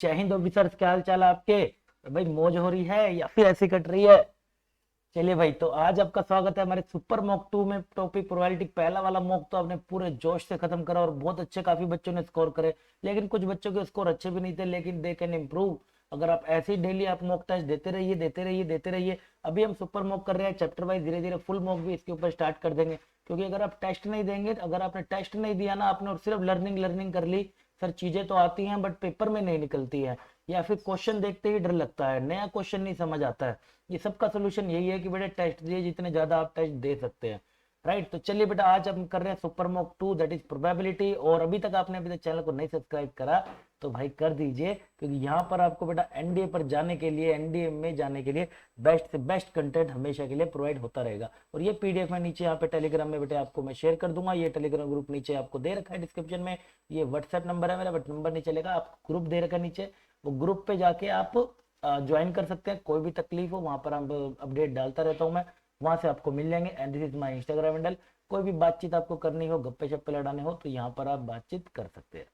जय हिंद ऑफिसर्स, क्या हाल चाल है आपके? तो भाई मौज हो रही है या फिर ऐसी कट रही है? चलिए भाई, तो आज आपका स्वागत है हमारे सुपर मॉक 2 में। टॉपिक प्रोबेबिलिटी पहला वाला मॉक तो आपने पूरे जोश से खत्म करा और बहुत अच्छे काफी बच्चों ने स्कोर करे। लेकिन कुछ बच्चों के स्कोर अच्छे भी नहीं थे, लेकिन दे कैन इम्प्रूव। अगर आप ऐसे ही डेली आप मॉक टेस्ट देते रहिए देते रहिए देते रहिए। अभी हम सुपर मॉक कर रहे हैं चैप्टर वाइज, धीरे धीरे फुल मॉक भी इसके ऊपर स्टार्ट कर देंगे। क्योंकि अगर आप टेस्ट नहीं देंगे, अगर आपने टेस्ट नहीं दिया ना आपने और सिर्फ लर्निंग लर्निंग कर ली, सर चीजें तो आती हैं बट पेपर में नहीं निकलती है, या फिर क्वेश्चन देखते ही डर लगता है, नया क्वेश्चन नहीं समझ आता है। ये सबका सोल्यूशन यही है कि बेटा टेस्ट दिए जितने ज्यादा आप टेस्ट दे सकते हैं। राइट, तो चलिए बेटा, आज हम कर रहे हैं super mock 2 that is probability. और अभी तक आपने अभी तक चैनल को नहीं सब्सक्राइब करा तो भाई कर दीजिए, क्योंकि यहाँ पर आपको बेटा एनडीए पर जाने के लिए, एनडीए में जाने के लिए बेस्ट से बेस्ट कंटेंट हमेशा के लिए प्रोवाइड होता रहेगा। और ये पीडीएफ में नीचे यहाँ पे टेलीग्राम में बेटा आपको मैं शेयर कर दूंगा। ये टेलीग्राम ग्रुप नीचे आपको दे रखा है डिस्क्रिप्शन में। ये व्हाट्सएप नंबर है मेरा, बट नंबर नहीं चलेगा, आप ग्रुप दे रखा है नीचे। वो ग्रुप पे जाके आप ज्वाइन कर सकते हैं। कोई भी तकलीफ हो वहां पर हम अपडेट डालता रहता हूँ मैं, वहां से आपको मिल जाएंगे। And this is my Instagram handle. कोई भी बातचीत आपको करनी हो, गप्पे शप्पे लड़ाने हो, तो यहाँ पर आप बातचीत कर सकते हैं।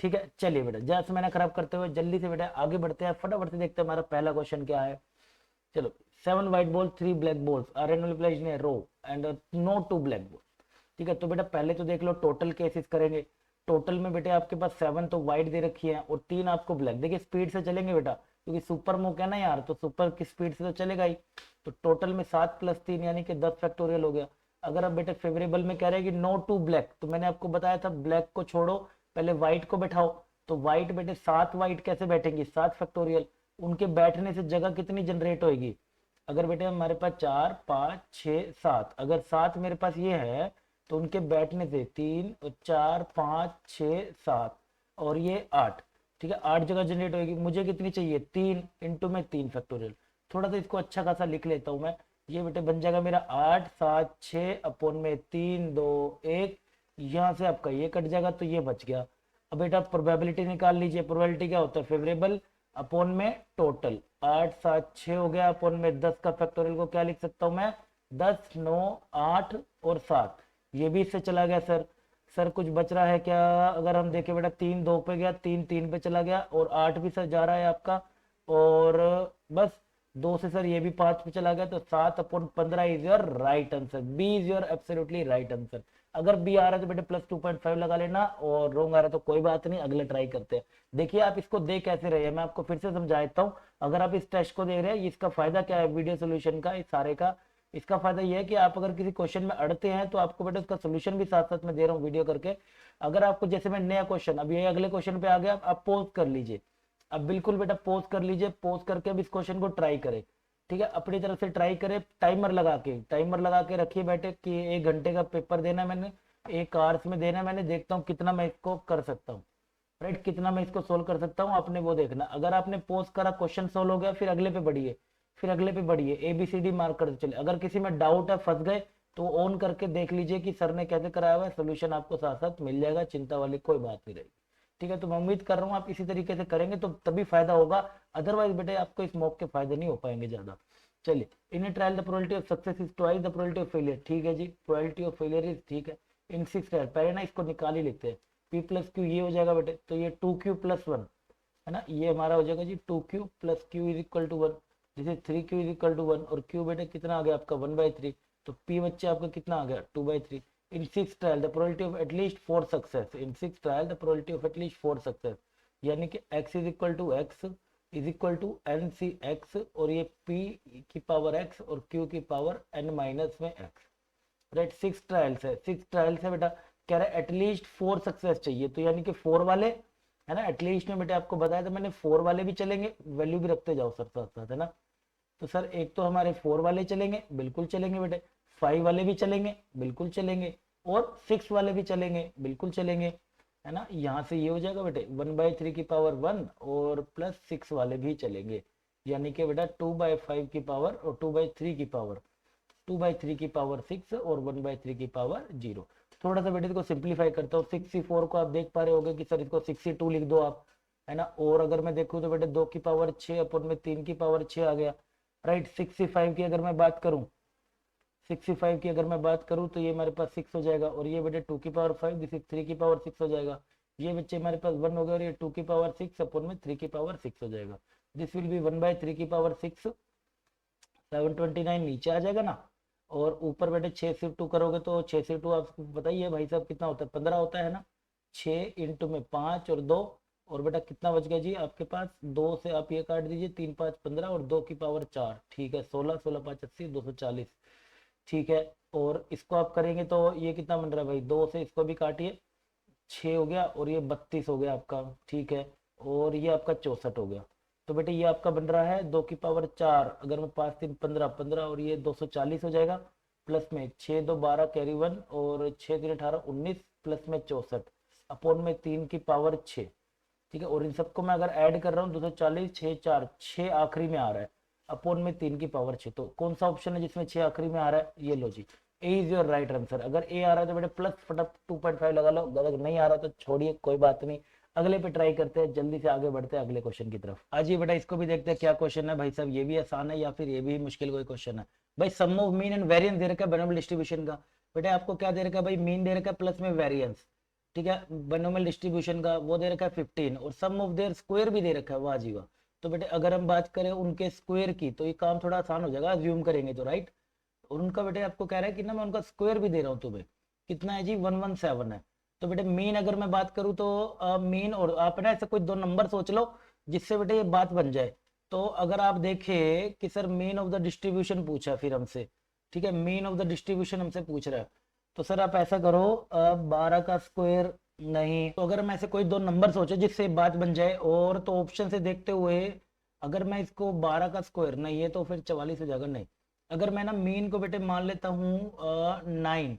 ठीक है, चलिए बेटा, ज्यादा समय ना खराब करते हुए जल्दी से बेटा आगे बढ़ते हैं। फटाफट से देखते हैं हमारा पहला क्वेश्चन क्या है। चलो, 7 white ball 3 black balls are randomly placed in a row and no 2 black ball. ठीक है, तो बेटा पहले तो देख लो टोटल केसेस करेंगे। टोटल में बेटे आपके पास 7 तो व्हाइट दे रखी है और 3 आपको ब्लैक। देखिए स्पीड से चलेंगे बेटा, क्योंकि सुपर मूव है ना यार, तो सुपर की स्पीड से तो चलेगा ही। तो टोटल में 7 + 3 यानी कि 10 फैक्टोरियल हो गया। अगर आप बेटे फेवरेबल में कह रहे हैं कि नो टू ब्लैक, तो मैंने आपको बताया था ब्लैक को छोड़ो, पहले व्हाइट को बैठाओ। तो व्हाइट बेटे 7 व्हाइट कैसे बैठेंगी, 7 फैक्टोरियल। उनके बैठने से जगह कितनी जनरेट होगी? अगर बेटे हमारे पास 4 5 6 7, अगर 7 मेरे पास ये है, तो उनके बैठने से 3 और 4 5 6 7 और ये 8। ठीक है, 8 जगह जनरेट होगी। मुझे कितनी चाहिए? 3 इंटू में 3 फैक्टोरियल। थोड़ा सा इसको अच्छा खासा लिख लेता हूँ मैं। ये बेटे बन जाएगा मेरा 8 7 6 अपॉन में 3 2 1। यहाँ से आपका ये कट जाएगा तो ये बच गया। अब बेटा प्रोबेबिलिटी निकाल लीजिए। प्रोबेबिलिटी क्या होता है? फेवरेबल अपॉन में टोटल। 8 7 6 हो गया अपॉन में 10 का फैक्टोरियल को क्या लिख सकता हूँ मैं? 10 9 8 और 7। ये भी इससे चला गया सर। सर कुछ बच रहा है क्या? अगर हम देखें बेटा, 3 2 पे गया, 3 3 पे चला गया और 8 भी सर जा रहा है आपका। और बस 2 से सर ये भी 5 पे चला गया, तो 7/15 is your right answer. B is your absolutely right answer. अगर बी आ रहा है तो बेटे +2.5 लगा लेना, और रॉन्ग आ रहा है तो कोई बात नहीं, अगले ट्राई करते हैं। देखिए आप इसको दे कैसे रहे हैं, मैं आपको फिर से समझाता हूँ। अगर आप इस टेस्ट को दे रहे हैं, इसका फायदा क्या है वीडियो सोल्यूशन का, इस सारे का? इसका फायदा यह है कि आप अगर किसी क्वेश्चन में अड़ते हैं तो आपको बेटा उसका सोल्यूशन भी साथ साथ में दे रहा हूँ वीडियो करके। अगर आपको जैसे मैं नया क्वेश्चन, अब ये अगले क्वेश्चन पे आ गया, आप पोज कर लीजिए। अब बिल्कुल बेटा पोज कर लीजिए, पोज करके अब इस क्वेश्चन को ट्राई करें। ठीक है, अपनी तरफ से ट्राई करें। टाइमर लगा के रखिए बेटे कि 1 घंटे का पेपर देना है मैंने, 1 आवर्स में देना है मैंने, देखता हूँ कितना मैं इसको कर सकता हूँ। राइट, कितना मैं इसको सोल्व कर सकता हूँ, आपने वो देखना। अगर आपने पोज करा, क्वेश्चन सोल्व हो गया, फिर अगले पे बढ़िए, फिर अगले पे बढ़िए, ABCD मार्क करते चले। अगर किसी में डाउट है, फंस गए, तो ऑन करके देख लीजिए कि सर ने कैसे कराया हुआ है। सोल्यूशन आपको साथ साथ मिल जाएगा, चिंता वाली कोई बात नहीं रहेगी। ठीक है, तो मैं उम्मीद कर रहा हूँ आप इसी तरीके से करेंगे तो तभी फायदा होगा। अदरवाइज बेटे आपको इस मॉक के फायदे नहीं हो पाएंगे ज्यादा। चलिए, in trial the probability of success is twice the probability of failure. ठीक है जी, प्रोबेबिलिटी ऑफ फेलियर इज, ठीक है। इन 6 ट्रायल, पहले ना इसको निकाल ही लेते हैं। P+Q ये हो जाएगा बेटे, तो ये 2Q+1 है ना, ये हमारा हो जाएगा जी 2Q+Q इज इक्वल टू 1। जैसे 3Q इज इक्वल टू 1, और Q बेटे कितना आ गया आपका 1/3। तो P बच्चे आपका कितना आ गया 2/3। In 6 trial the probability of at least 4 success, in 6 trial the probability of at least 4 success, यानी कि x is equal to x is equal to NCx, और ये P की पावर x और Q की पावर n-x। राइट, 6 ट्रायल्स है, 6 trials है बेटा। कह रहा है एटलीस्ट 4 सक्सेस चाहिए, तो यानी कि 4 वाले, है ना। एटलीस्ट में बेटे आपको बताया था मैंने 4 वाले भी चलेंगे, वैल्यू भी रखते जाओ सर साथ साथ, है ना। तो सर एक तो हमारे 4 वाले चलेंगे, बिल्कुल चलेंगे बेटे। 5 वाले भी चलेंगे, बिल्कुल चलेंगे। और 6 वाले भी चलेंगे, बिल्कुल चलेंगे, है ना। यहाँ से ये हो जाएगा बेटे 1/3 की पावर 1 और +6 वाले भी चलेंगे, यानी कि बेटा 2/5 की पावर और 2/3 की पावर, 2/3 की पावर 6 और 1/3 की पावर 0। थोड़ा सा बेटे इसको सिंप्लीफाई करता हूँ। 64 को आप देख पा रहे होगे कि सर इसको 62 लिख दो आप, है ना। और अगर मैं देखूँ तो बेटे 2 की पावर 6 अपन में 3 की पावर 6 आ गया। राइट, 65 की अगर मैं बात करूँ, 65 की अगर मैं बात करूँ तो ये हमारे पास 6 हो जाएगा, और ये बेटे 2 की पावर 5, दिस इज 3 की पावर 6 हो जाएगा। ये बच्चे हमारे पास 1 हो गया और ये 2 की पावर 6 अपॉन में 3 की पावर 6 हो जाएगा। दिस विल बी 1/3 की पावर 6, 729 नीचे आ जाएगा ना। और ऊपर बेटे 6 से 2 करोगे तो 6 से 2 आपको बताइए भाई साहब कितना होता है, 15 होता है ना। 6 इंटू में 5 और 2, और बेटा कितना बच गया जी आपके पास, 2 से आप ये काट दीजिए, 3 5 15 और 2 की पावर 4, ठीक है 16, 16 5 80, 240, ठीक है। और इसको आप करेंगे तो ये कितना बन रहा है भाई, 2 से इसको भी काटिए, 6 हो गया और ये 32 हो गया आपका, ठीक है। और ये आपका 64 हो गया। तो बेटे ये आपका बन रहा है 2 की पावर 4, अगर मैं 5 3 15 15 और ये 240 हो जाएगा, प्लस में 6 2 12 कैरी 1 और 6 3 18 19 प्लस में 64 अपॉन में 3 की पावर 6, ठीक है। और इन सबको मैं अगर ऐड कर रहा हूँ 240 6 4 6 आखिरी में आ रहा है अपॉन में 3 की पावर 6। तो कौन सा ऑप्शन है जिसमें 6 आखिरी में आ रहा है, ये लो जी, ए इज योर राइट आंसर। अगर ए आ रहा है तो बेटे प्लस फटाफट 2.5 लगा लो, अगर नहीं आ रहा तो छोड़िए कोई बात नहीं, अगले पे ट्राई करते हैं, जल्दी से आगे बढ़ते हैं अगले क्वेश्चन की तरफ। आज ये बेटा इसको भी देखते हैं क्या क्वेश्चन है भाई साहब, ये भी आसान है या फिर ये भी मुश्किल कोई क्वेश्चन है। भाई सम ऑफ मीन एंड वेरिएंस दे रखा है बाइनोमियल डिस्ट्रीब्यूशन का। बेटा आपको क्या दे रखा है भाई, मीन दे रखा है प्लस में वेरिएंस, ठीक है। बाइनोमियल डिस्ट्रीब्यूशन का वो दे रखा है 15 और सम ऑफ देयर स्क्वायर भी दे रखा है, वाह जी वाह। तो बेटे अगर हम बात करें उनके स्क्वायर की तो ये काम थोड़ा आसान हो जाएगा, अज्यूम करेंगे तो राइट। और उनका बेटे आपको कह रहा है कि ना मैं उनका स्क्वायर भी दे रहा हूँ तुम्हें, कितना है जी 117 है। तो बेटे मीन अगर मैं बात करूँ तो मीन, और आप ना ऐसे कोई दो नंबर सोच लो जिससे बेटे ये बात बन जाए। तो अगर आप देखें कि sir mean of the distribution पूछा फिर हमसे, ठीक है, मीन ऑफ द डिस्ट्रीब्यूशन हमसे पूछ रहा है, तो सर आप ऐसा करो 12 का स्क्वायर नहीं, तो अगर मैं ऐसे कोई दो नंबर सोचे जिससे बात बन जाए, और तो ऑप्शन से देखते हुए अगर मैं इसको 12 का स्क्वायर नहीं है तो फिर 44 हो जाएगा, नहीं। अगर मैं ना मीन को बेटे मान लेता हूँ 9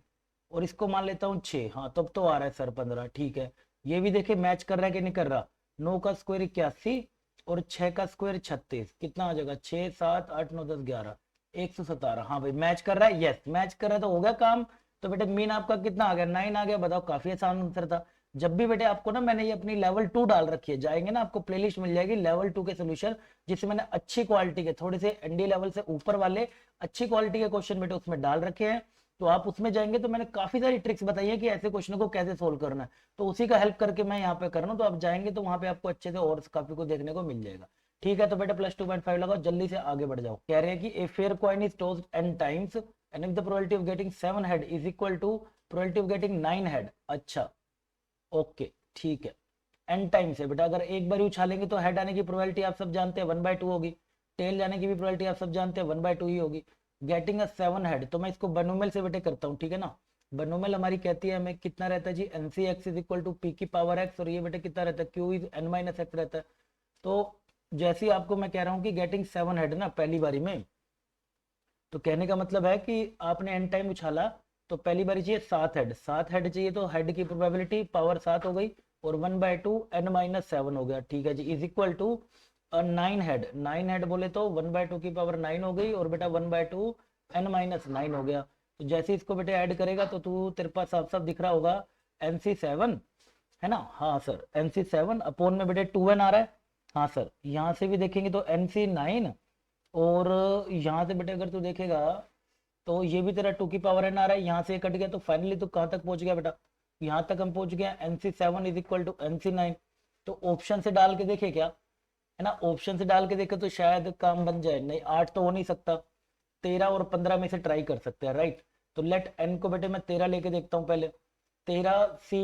और इसको मान लेता हूँ 6, हाँ तब तो आ रहा है सर 15, ठीक है। ये भी देखिए मैच कर रहा है कि नहीं कर रहा, 9 का स्क्वायर 81 और 6 का स्क्वायर 36, कितना आ जाएगा 6 7 8 9 10 11 117, हाँ भाई मैच कर रहा है, यस मैच कर रहा है तो हो गया काम। तो बेटे मीन आपका कितना आ गया 9 आ गया, बताओ काफी आसान आंसर था। जब भी बेटे आपको ना मैंने ये अपनी लेवल 2 डाल रखी है, जाएंगे ना आपको प्लेलिस्ट मिल जाएगी लेवल 2 के सोल्यूशन, जिससे मैंने अच्छी क्वालिटी के थोड़े से एनडी लेवल से ऊपर वाले अच्छी क्वालिटी के क्वेश्चन बेटे उसमें डाल रखे हैं। तो आप उसमें जाएंगे तो मैंने काफी सारी ट्रिक्स बताई है कि ऐसे क्वेश्चन को कैसे सोल्व करना है, तो उसी का हेल्प करके मैं यहाँ पे कर रहा हूँ। तो आप जाएंगे तो वहां पे आपको अच्छे से और काफी कुछ देखने को मिल जाएगा, ठीक है। तो बेटा प्लस 2.5 लगाओ, जल्दी से आगे बढ़ जाओ। कह रहे हैं कि a fair coin is tossed n times and if the probability of getting 7 head is equal to probability of getting 9 head, अच्छा ओके ठीक है। एन टाइम्स है बेटा, अगर एक बार उछालेंगे तो हेड आने की प्रोबेबिलिटी आप सब जानते हैं 1/2 होगी, टेल जाने की भी प्रोबेबिलिटी आप सब जानते हैं 1/2 ही होगी। गेटिंग अ 7 हेड, तो मैं इसको बनोमेल से बेटे करता हूँ, ठीक है ना। बनोमेल हमारी कहती है हमें कितना रहता है जी, N C X is equal to P की पावर एक्स, और ये बेटे कितना रहता है Q is N minus X रहता है। तो जैसे ही आपको मैं कह रहा हूँ कि गेटिंग 7 हेड ना पहली बारी में, तो कहने का मतलब है कि आपने एन टाइम उछाला तो पहली बारी चाहिए 7 हेड, 7 हेड चाहिए, तो हेड की प्रोबेबिलिटी पावर 7 हो गई और 1/2 n-7 हो गया, ठीक है जी, is equal to 9 head, 9 head बोले तो 1/2 की पावर 9 हो गई और बेटा 1/2 n-9 हो गया। तो जैसे इसको बेटे ऐड करेगा तो तू तेरे पास साफ साफ दिख रहा होगा NC7 है ना, हाँ सर NC7 अपॉन में बेटे 2n आ रहा है, हाँ सर। यहाँ से भी देखेंगे तो NC9, और यहाँ से बेटे अगर तू देखेगा तो ये भी तेरा 2 की पावर n आ रहा है, यहाँ से कट गया तो फाइनली तो कहाँ तक पहुंच गया बेटा, यहाँ तक हम पहुंच गए NC7 is equal to NC9। तो ऑप्शन से डाल के देखे क्या, है ना, ऑप्शन से डाल के देखे तो शायद काम बन जाए, नहीं 8 तो हो नहीं सकता, 13 और 15 में से ट्राई कर सकते हैं राइट। तो लेट n को बेटे मैं 13 लेके देखता हूँ पहले, 13 सी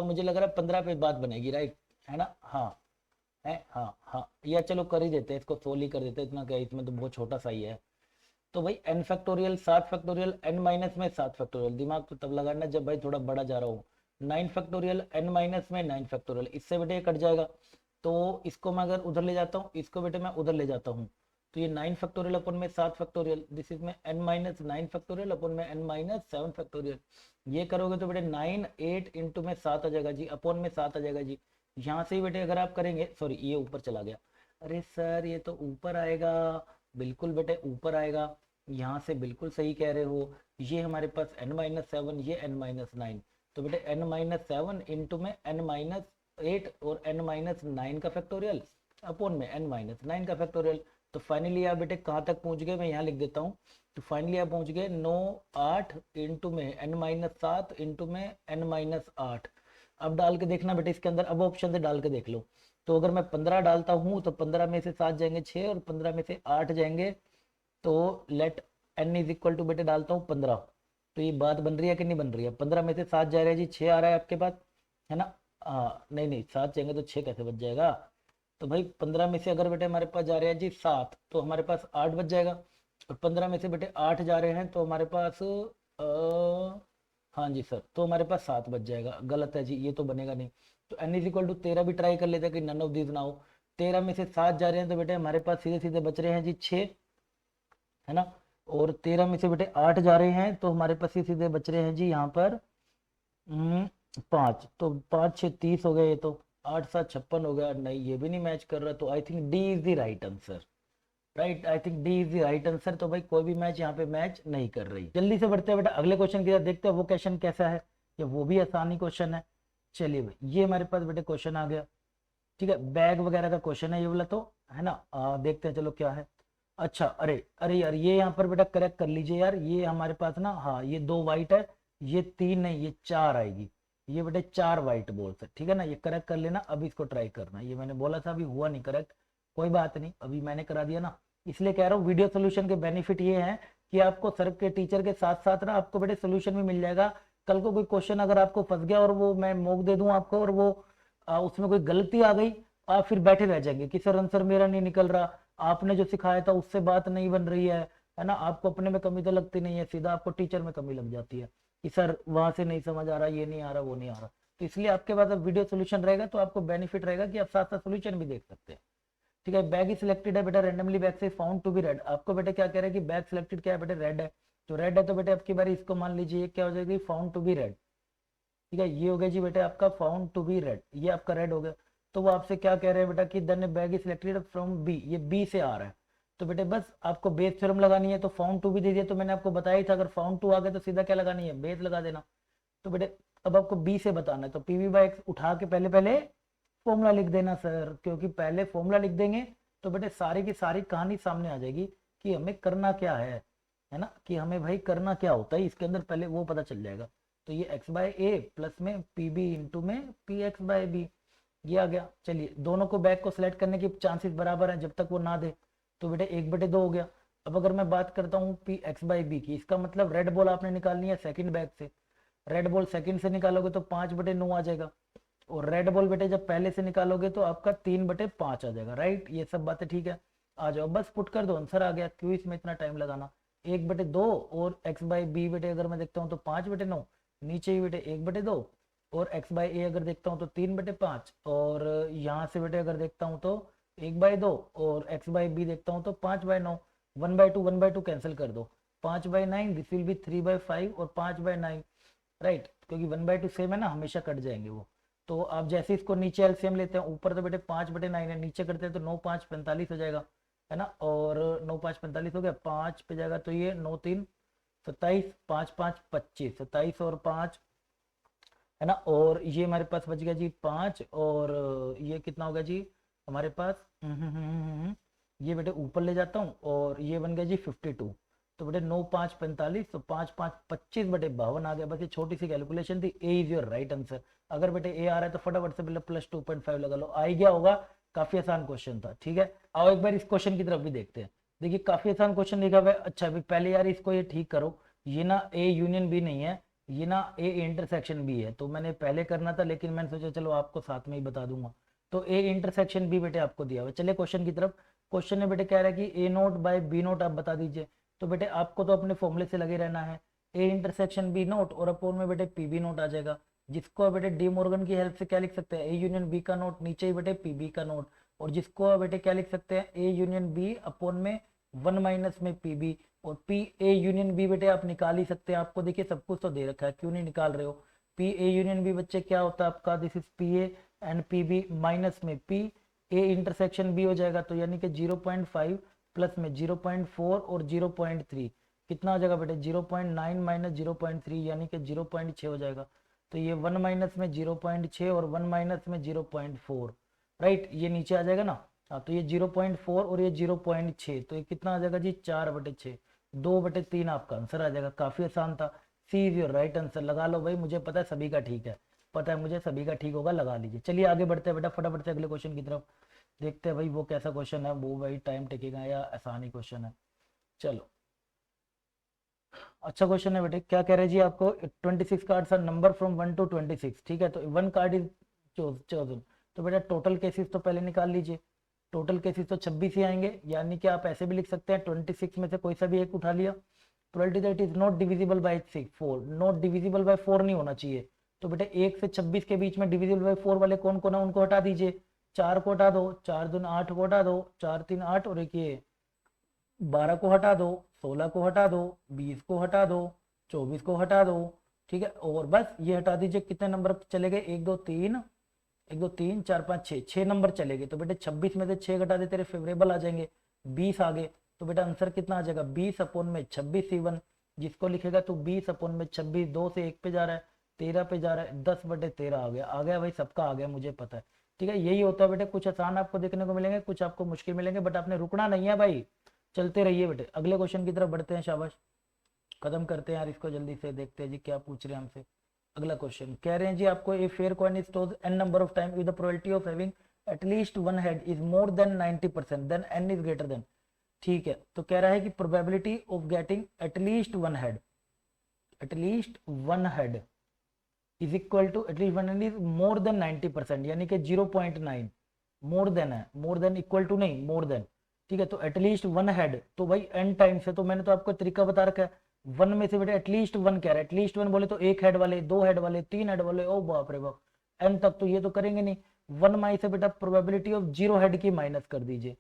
मुझे लग रहा है 15 पे बात बनेगी राइट, है ना, हाँ है, हाँ हाँ, या चलो कर ही देते हैं इसको, सोल ही कर देते हैं, इतना क्या इसमें तो बहुत छोटा सा ही है। तो भाई n factorial 7 factorial n minus में 7 फैक्टोरियल, दिमाग तो तब लगाना जब भाई थोड़ा बड़ा जा रहा हूँ, 9 फैक्टोरियल n माइनस में 9 फैक्टोरियल, इससे बेटे ये कट जाएगा। तो इसको मैं अगर उधर ले जाता हूँ, इसको बेटे मैं उधर ले जाता हूँ, तो ये 9 फैक्टोरियल अपन में 7 फैक्टोरियल, दिस इज में n माइनस 9 फैक्टोरियल अपन में n माइनस 7 फैक्टोरियल। ये करोगे तो बेटे 9 8 इंटू में 7 आ जाएगा जी, अपन में 7 आ जाएगा जी। यहाँ से ही बेटे अगर आप करेंगे, सॉरी ये ऊपर चला गया, अरे सर ये तो ऊपर आएगा, बिल्कुल बेटे ऊपर आएगा, यहाँ से बिल्कुल सही कह रहे हो। ये हमारे पास n-7, ये n-9, तो बेटे n-7 इंटू में n-8 और n-9 का फैक्टोरियल अपॉन में n-9 का फैक्टोरियल। तो फाइनली आप बेटे कहाँ तक पहुंच गए, मैं यहाँ लिख देता हूँ। तो फाइनली आप पहुंच गए 9 8 इंटू में n-7 इंटू में n-8, अब डाल के देखना बेटे इसके अंदर, अब ऑप्शन से डाल के देख लो। तो अगर मैं 15 डालता हूँ तो 15 में से 7 जाएंगे 6 और 15 में से 8 जाएंगे, तो let n is equal to बेटे डालता हूँ 15। तो ये बात बन रही है कि नहीं बन रही है? 15 में से 7 जा रहा है जी, 6 आ रहा है आपके पास, है ना? नहीं नहीं, 7 जाएंगे तो 6 कैसे बच जाएगा? तो भाई 15 में से अगर बेटे हमारे पास जा रहे हैं जी 7, तो हमारे पास 8 बच जाएगा। और 15 में से बेटे 8 जा रहे हैं तो हमारे पास हाँ जी सर, तो हमारे पास 7 बच जाएगा। गलत है जी, ये तो बनेगा नहीं। तो n इज इक्वल टू 13 भी ट्राई कर लेते हैं कि नन ऑफ दिस ना हो। 13 में से 7 जा रहे हैं तो बेटे हमारे पास सीधे सीधे बच रहे हैं जी 6, है ना? और 13 में से बेटे 8 जा रहे हैं तो हमारे पास सीधे सीधे बच रहे हैं जी यहाँ पर 5। तो 5 6 30 हो गया, ये तो 8 7 56 हो गया। नहीं, ये भी नहीं मैच कर रहा, तो I think D is the right answer. Right, I think D is the right answer. तो भाई कोई भी मैच यहाँ पे मैच नहीं कर रही। जल्दी से बढ़ते हैं बेटा अगले क्वेश्चन की तरफ, देखते हैं वो क्वेश्चन कैसा है। ये वो भी आसानी क्वेश्चन है। चलिए भाई, ये हमारे पास बेटे क्वेश्चन आ गया। ठीक है, बैग वगैरह का क्वेश्चन है ये वाला, तो है ना? देखते हैं चलो क्या है। अच्छा, अरे अरे यार, ये यहाँ पर बेटा करेक्ट कर लीजिए यार। ये हमारे पास ना, हाँ ये 2 वाइट है, ये 3 नहीं, ये 4 आएगी। ये बेटे 4 वाइट बॉल्स है, ठीक है ना? ये करेक्ट कर लेना। अभी इसको ट्राई करना, ये मैंने बोला था अभी हुआ नहीं करेक्ट, कोई बात नहीं, अभी मैंने करा दिया ना। इसलिए कह रहा हूँ वीडियो सोल्यूशन के बेनिफिट ये है कि आपको सर के टीचर के साथ साथ ना आपको बेटे सोल्यूशन भी मिल जाएगा। कल को कोई क्वेश्चन अगर आपको फंस गया और वो मैं मॉक दे दूं आपको, और वो उसमें कोई गलती आ गई, आप फिर बैठे रह जाएंगे कि सर आंसर मेरा नहीं निकल रहा, आपने जो सिखाया था उससे बात नहीं बन रही है ना? आपको अपने में कमी तो लगती नहीं है, सीधा आपको टीचर में कमी लग जाती है कि सर वहां से नहीं समझ आ रहा, ये नहीं आ रहा, वो नहीं आ रहा। तो इसलिए आपके पास अब वीडियो सोल्यूशन रहेगा तो आपको बेनिफिट रहेगा कि आप साथ साथ सोल्यूशन भी देख सकते हैं। ठीक है, बैग सिलेक्टेड है बेटा, रेंडमली बैग से फाउंड टू बी रेड। आपको बेटा क्या कह रहा है कि बैग सिलेक्टेड क्या है बेटे? रेड है। तो रेड है तो बेटे आपकी बारी, इसको मान लीजिए क्या हो जाएगी? Found to be red. ठीक है, ये हो गया जी बेटे आपका फाउंड टू बी रेड, ये आपका रेड हो गया। तो वो आपसे क्या कह रहे हैं बेटा कि then bag is selected from B, ये बी से आ रहा है। तो बेटे बस आपको बेस थ्योरम लगानी है, तो फाउंड टू भी दे दिया, तो मैंने आपको बताया ही था अगर फाउंड टू आ गया तो सीधा क्या लगानी है? बेस लगा देना। तो बेटे अब आपको बी से बताना है, तो पी वी बाई एक्स उठा के पहले पहले फॉर्मूला लिख देना सर, क्योंकि पहले फॉर्मूला लिख देंगे तो बेटे सारी की सारी कहानी सामने आ जाएगी कि हमें करना क्या है ना? कि हमें भाई करना क्या होता है इसके अंदर, पहले वो पता चल जाएगा। तो ये एक्स बाय ए प्लस में पी बी इंटू में पी एक्स बाय बी, ये आ गया। चलिए, दोनों को बैग को सिलेक्ट करने की चांसेस बराबर हैं जब तक वो ना दे। तो बेटे 1/2 हो गया। अब अगर मैं बात करता हूँ पी एक्स बाई बी की, इसका मतलब रेड बॉल आपने निकालनी है सेकंड बैग से। रेड बॉल सेकंड से निकालोगे तो 5/9 आ जाएगा। और रेड बॉल बेटे जब पहले से निकालोगे तो आपका 3/5 आ जाएगा। राइट, ये सब बातें ठीक है। आ जाओ, बस पुट कर दो, आंसर आ गया। क्यों इसमें इतना टाइम लगाना? 1/2 और एक्स बाई बी बेटे अगर मैं देखता हूँ तो 5/9, नीचे ही बेटे 1/2, और एक्स बाई ए अगर देखता हूँ तो 3/5, और यहाँ से बेटे अगर देखता हूँ तो 1/2, और एक्स बाई बी देखता हूँ तो 5/9। 1/2 कैंसिल कर दो, 5/9, दिस विल बी 3/5 और 5/9। राइट, क्योंकि 1/2 सेम है ना, हमेशा कट जाएंगे वो। तो आप जैसे इसको नीचे एलसीएम लेते हैं, ऊपर तो बेटे 5/9 है, नीचे करते हैं तो 9 5 45 हो जाएगा, है ना? और 9 5 45 हो गया, 5 पे जाएगा तो ये 9 3 27, 5 5 25, 27 और 5, है ना? और ये हमारे पास बच गया जी 5, और ये कितना हो गया जी हमारे पास? ये बेटे ऊपर ले जाता हूँ, और ये बन गया जी 52। तो बेटे 9 5 45, तो 5 5 25/52 आ गया। बस ये छोटी सी कैलकुलेशन थी। ए इज योर राइट आंसर। अगर बेटे ए आ रहा है तो फटाफट से पहले प्लस 2.5 लगा लो, आ ही गया होगा। काफी आसान क्वेश्चन था। ठीक है, आओ एक बार इस क्वेश्चन की तरफ भी देखते हैं। देखिए काफी आसान क्वेश्चन लिखा हुआ है। अच्छा अभी पहले यार इसको ये ठीक करो, ये ना ए यूनियन बी नहीं है, ये ना ए इंटरसेक्शन बी है। तो मैंने पहले करना था, लेकिन मैंने सोचा चलो आपको साथ में ही बता दूंगा। तो ए इंटरसेक्शन बी बेटे आपको दिया हुआ। चलिए क्वेश्चन की तरफ। क्वेश्चन में बेटे कह रहा है कि ए नोट बाय बी नोट आप बता दीजिए। तो बेटे आपको तो अपने फॉर्मूले से लगे रहना है। ए इंटरसेक्शन बी नोट और अपोन में बेटे पी बी नोट आ जाएगा, जिसको बेटे डी मॉर्गन की हेल्प से क्या लिख सकते हैं? ए यूनियन बी का नोट, नीचे ही बेटे पी बी का नोट। और जिसको बेटे क्या लिख सकते हैं? ए यूनियन बी अपोन में 1 माइनस में पी बी। और पी ए यूनियन बी बेटे आप निकाल ही सकते हैं, आपको देखिए सब कुछ तो दे रखा है, क्यों नहीं निकाल रहे हो? पी ए यूनियन बी बच्चे क्या होता है आपका? This is P A and P B minus में पी ए इंटरसेक्शन बी हो जाएगा। तो यानी कि 0.5 प्लस में 0.4 और 0.3 कितना हो जाएगा बेटे? 0.9 माइनस 0.3 यानी कि 0.6 हो जाएगा। तो ये 1 माइनस में 0.6 और 1 माइनस में 0.4, राइट, ये नीचे आ जाएगा ना। हाँ, तो ये 0.4 और ये 0.6, तो ये कितना आ जाएगा जी? 4/6, 2/3 आपका आंसर आ जाएगा। काफी आसान था। सी इज योर राइट आंसर। लगा लो भाई, मुझे पता है सभी का ठीक है। पता है मुझे सभी का ठीक होगा, लगा लीजिए। चलिए आगे बढ़ते हैं बेटा फटाफट से अगले क्वेश्चन की तरफ। देखते हैं भाई वो कैसा क्वेश्चन है, वो भाई टाइम टेकेगा या आसान ही क्वेश्चन है। चलो अच्छा क्वेश्चन है बेटे। क्या कह रहे हैं जी आपको, 26 cards are number from 1 to 26, ठीक है। तो 1 कार्ड इज चोजन। तो बेटा टोटल केसेस तो पहले निकाल लीजिए। टोटल केसेस तो 26 ही आएंगे, यानी कि आप ऐसे भी लिख सकते हैं 26 में से कोई सा भी एक उठा लिया। Probability that is not divisible by 4, not divisible by 4 नहीं होना चाहिए। तो बेटे 1 से 26 के बीच में डिविजिबल बाय 4 वाले कौन कौन है उनको हटा दीजिए। 4 को हटा दो, 4 दूनी 8 को हटा दो, 4 3 8 और एक ये 12 को हटा दो, 16 को हटा दो, 20 को हटा दो, 24 को हटा दो, ठीक है। और बस ये हटा दीजिए। कितने नंबर चले गए, 1 2 3, 1 2 3 4 5 6, 6 नंबर चले गए। तो बेटे 26 में से 6 घटा दे, तेरे फेवरेबल आ जाएंगे, 20 आ गए। तो बेटा आंसर कितना आ जाएगा, 20 अपॉन में 26 इवन। जिसको लिखेगा तो 20 अपॉन में 26, 2 से 1 पे जा रहा है, 13 पे जा रहा है, 10/13 आ गया। आ गया भाई, सबका आ गया, मुझे पता है, ठीक है। यही होता है बेटे, कुछ आसान आपको देखने को मिलेंगे, कुछ आपको मुश्किल मिलेंगे, बट आपने रुकना नहीं है भाई, चलते रहिए बेटे। अगले क्वेश्चन की तरफ बढ़ते हैं, शाबाश। खत्म करते हैं यार इसको जल्दी से, देखते हैं जी क्या पूछ रहे हैं हमसे। अगला क्वेश्चन कह रहे हैं जी आपको, a fair coin is tossed n number of time with the probability of having at least one head is more than 90%, then n is greater than, ठीक है। तो कह रहा है कि probability of getting at least one head, at least one head is equal to, at least one head is more than 90%, यानी कि 0.9, more than है, मोर देन इक्वल टू नहीं, मोर देन, ठीक है। तो एटलीस्ट वन हेड, तो भाई n टाइम्स है। तो मैंने तो आपको तरीका बता रखा है, वन में से बेटा एटलीस्ट वन कह रहा है। एटलीस्ट वन बोले तो एक हेड वाले, दो हेड वाले, तीन हेड वाले, ओ बाप रे बाप, n तक तो ये तो करेंगे नहीं। वन माई से बेटा प्रोबेबिलिटी ऑफ जीरो हेड की माइनस कर दीजिए,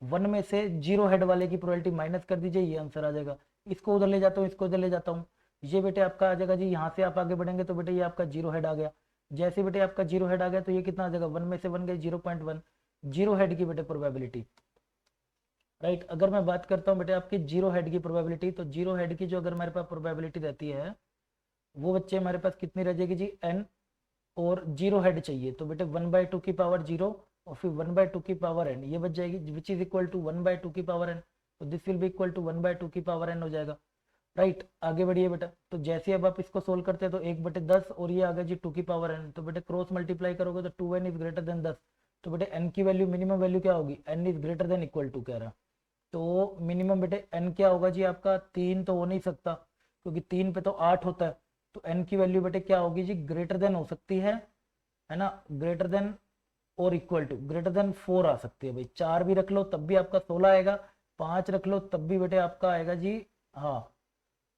वन में से जीरो हेड वाले की प्रोबेबिलिटी माइनस कर दीजिए, ये आंसर आ जाएगा। इसको उधर ले जाता हूँ, इसको उधर ले जाता हूँ, ये बेटे आपका आ जाएगा जी। यहाँ से आप आगे बढ़ेंगे तो बेटे ये आपका जीरो हेड आ गया। जैसे बेटे आपका जीरो हेड आ गया तो ये कितना आ जाएगा, वन में से वन गए 0.1, जीरो हेड की बेटे प्रोबेबिलिटी, राइट। अगर मैं बात करता हूँ बेटे आपकी जीरो हेड की प्रोबेबिलिटी, तो जीरो हेड की जो अगर हमारे पास प्रोबेबिलिटी रहती है, वो बच्चे हमारे पास कितनी रह जाएगी जी, n, और जीरो हेड चाहिए तो बेटे 1/2 की पावर जीरो और फिर 1/2 की पावर n, ये बच जाएगी, विच इज इक्वल टू 1/2 की पावर n। तो this will be equal to 1/2 की पावर n हो जाएगा, राइट। आगे बढ़िए बेटा। तो जैसे अब आप इसको सोल्व करते हैं तो 1/10 और ये आ गया जी 2 की पावर n। तो बेटे क्रॉस मल्टीप्लाई करोगे तो 2n इज ग्रेटर देन 10। तो बेटे n की वैल्यू, मिनिमम वैल्यू क्या होगी, n is greater than equal to कह रहा। तो मिनिमम बेटे n क्या होगा जी आपका, 3 तो हो नहीं सकता क्योंकि 3 पे तो 8 होता है। तो n की वैल्यू बेटे क्या होगी जी, ग्रेटर देन हो सकती है ना, ग्रेटर देन और इक्वल टू, ग्रेटर देन 4 आ सकती है भाई। 4 भी रख लो तब भी आपका 16 आएगा, 5 रख लो तब भी बेटे आपका आएगा जी, हाँ,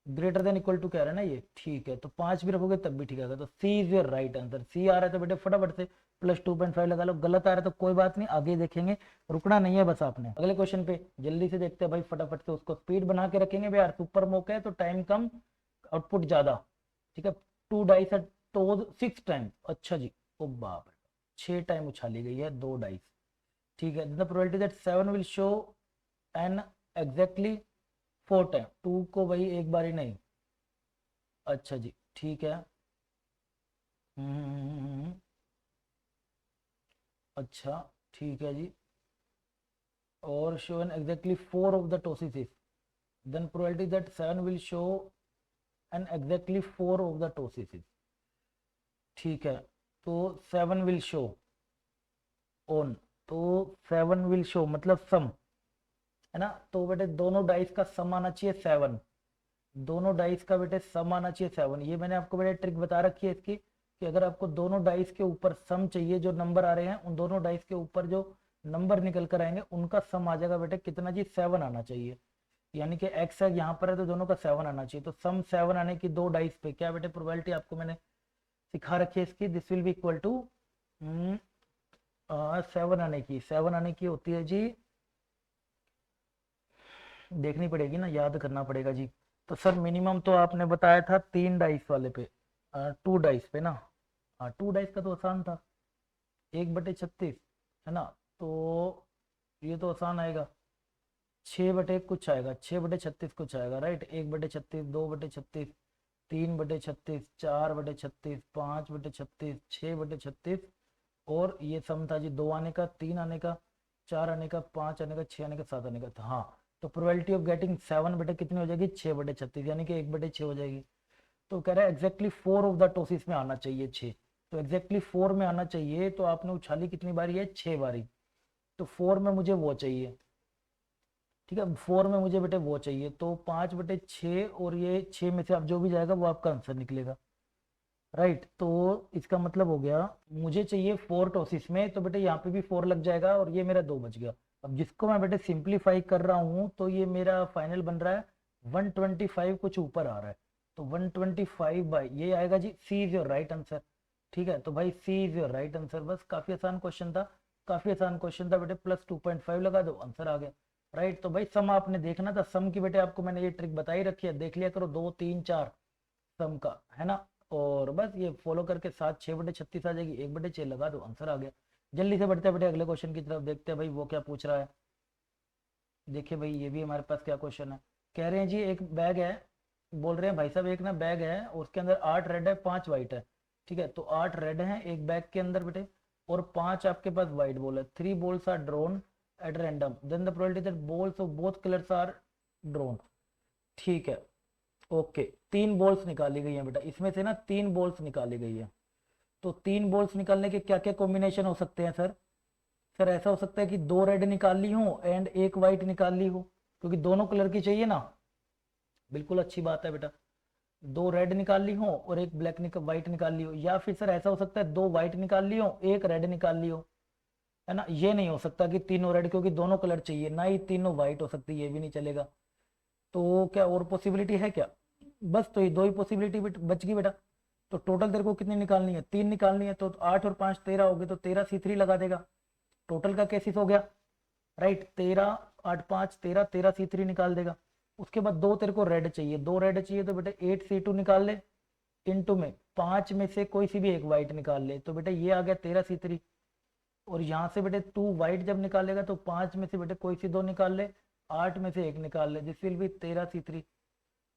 ग्रेटर देन इक्वल टू कह रहा है ना ये, ठीक है। तो 5 भी रखोगे तब भी ठीक आएगा। तो सी इज योर राइट आंसर। सी आ रहा है तो बेटे फटाफट से +2.5 लगा लो। गलत आ रहा है तो कोई बात नहीं, आगे देखेंगे, रुकना नहीं है बस आपने। अगले क्वेश्चन पे जल्दी से देखते हैं भाई, फटाफट से उसको स्पीड बना के रखेंगे भाई यार, सुपर मौका है तो टाइम कम, आउटपुट ज्यादा, ठीक है। 2 डाइस है तो 6 टाइम, अच्छा जी, ओ बाप रे, 6 टाइम उछाली गई है 2 डाइस, ठीक है। The probability that 7 will show an exactly 4 time, 2 को भाई एक बार ही नहीं, अच्छा जी, ठीक है। हम्म, अच्छा, ठीक है जी। और show an exactly 4 of the tosses, then probability that 7 will show an exactly 4 of the tosses, ठीक है। तो 7 विल शो ऑन, तो 7 विल शो मतलब सम, है ना। तो बेटे दोनों डाइस का सम आना चाहिए 7, दोनों डाइस का बेटे सम आना चाहिए 7। ये मैंने आपको बेटे ट्रिक बता रखी है इसकी, कि अगर आपको दोनों डाइस के ऊपर सम चाहिए, जो नंबर आ रहे हैं उन दोनों डाइस के ऊपर जो नंबर निकल कर आएंगे उनका सम आ जाएगा बेटे कितना जी, 7 आना चाहिए। यानी कि एक्स है यहाँ पर है तो दोनों का 7 आना चाहिए। तो सम 7 आने की दो डाइस पे क्या बेटे प्रोबेबिलिटी आपको मैंने सिखा रखी है इसकी, this will be equal to 7 आने की, 7 आने की होती है जी, देखनी पड़ेगी ना, याद करना पड़ेगा जी। तो सर मिनिमम तो आपने बताया था 3 डाइस वाले पे, 2 डाइस पे ना, हाँ 2 डाइस का तो आसान था, 1/36, है ना। तो ये तो आसान आएगा, 6 बटे कुछ आएगा, 6/36 कुछ आएगा, राइट। 1/36, 2/36, 3/36, 4/36, 5/36, 6/36, और ये सम था जी 2 आने का, 3 आने का, 4 आने का, 5 आने का, 6 आने का, 7 आने का था, हाँ। तो प्रोबेबिलिटी ऑफ गेटिंग 7 बेटे कितनी हो जाएगी, 6/36, यानी कि 1/6 हो जाएगी। तो कह रहा है एग्जैक्टली 4 ऑफ द टोसिस में आना चाहिए 6, तो एग्जैक्टली 4 में आना चाहिए, तो आपने उछाली कितनी बारी है, 6 बारी। तो 4 में मुझे वो चाहिए, ठीक है, 4 में मुझे बेटे वो चाहिए, तो 5/6 और ये 6 में से आप जो भी जाएगा वो आपका आंसर निकलेगा। राइट, तो इसका मतलब हो गया मुझे चाहिए 4 टॉसिस में, तो बेटे यहाँ पे भी 4 लग जाएगा और ये मेरा 2 बच गया। अब जिसको मैं बेटे सिंप्लीफाई कर रहा हूँ तो ये मेरा फाइनल बन रहा है 125, कुछ ऊपर आ रहा है, तो 125 बाई ये आएगा जी, सी इज योर राइट आंसर। ठीक है, तो भाई सी इज योर राइट आंसर। बस काफी आसान क्वेश्चन था, काफी आसान क्वेश्चन था बेटे, प्लस 2.5 लगा दो, आंसर आ गया। राइट, तो भाई सम आपने देखना था, सम की बेटे आपको मैंने ये ट्रिक बताई रखी है, देख लिया करो, 2 3 4 सम का, है ना। और बस ये फॉलो करके 7 6/36 आ जाएगी, 1/6 लगा दो, आंसर आ गया। जल्दी से बढ़ते हैं बेटे अगले क्वेश्चन की तरफ, देखते हैं भाई वो क्या पूछ रहा है। देखिए भाई ये भी हमारे पास क्या क्वेश्चन है, कह रहे हैं जी एक बैग है, बोल रहे हैं भाई साहब एक ना बैग है और उसके अंदर 8 रेड है 5 वाइट है। ठीक है, तो 8 रेड है एक बैग के अंदर बेटे, और 5 आपके पास वाइट बॉल है। 3 balls are drawn at random, then the probability that balls of both colours are drawn. ठीक है, ओके, 3 बॉल्स निकाली गई है बेटा, इसमें से ना 3 बॉल्स निकाली गई है। तो 3 बॉल्स निकालने के क्या क्या कॉम्बिनेशन हो सकते हैं सर? सर ऐसा हो सकता है कि 2 रेड निकाल ली हो एंड एक वाइट निकाल ली हो, क्योंकि दोनों कलर की चाहिए ना। बिल्कुल अच्छी बात है बेटा, 2 रेड निकाल ली हो और एक वाइट निकाल ली हो, या फिर सर ऐसा हो सकता है 2 वाइट निकाल ली हो एक रेड निकाल ली हो, है ना। ये नहीं हो सकता कि तीनों रेड, क्योंकि दोनों कलर चाहिए, ना ही तीनों वाइट हो सकती, ये भी नहीं चलेगा। तो क्या और पॉसिबिलिटी है क्या? बस तो ये 2 ही पॉसिबिलिटी बच गई बेटा। तो टोटल तेरे को कितनी निकालनी है? 3 निकालनी है, तो 8 और 5 13 हो गए, तो 13 C3 लगा देगा। टोटल का केसिस हो गया, राइट, 13 8 5 13, 13 C3 निकाल देगा। उसके बाद 2 तेरे को रेड चाहिए, 2 रेड चाहिए, तो बेटा 8 C2 निकाल ले, इनटू में 5 में से कोई सी भी एक वाइट निकाल ले, तो बेटा ये आ गया 13 C3। और यहाँ से बेटे 2 वाइट जब निकालेगा तो 5 में से बेटे कोई सी 2 निकाल ले, 8 में से एक निकाल ले, this will B 13 C3।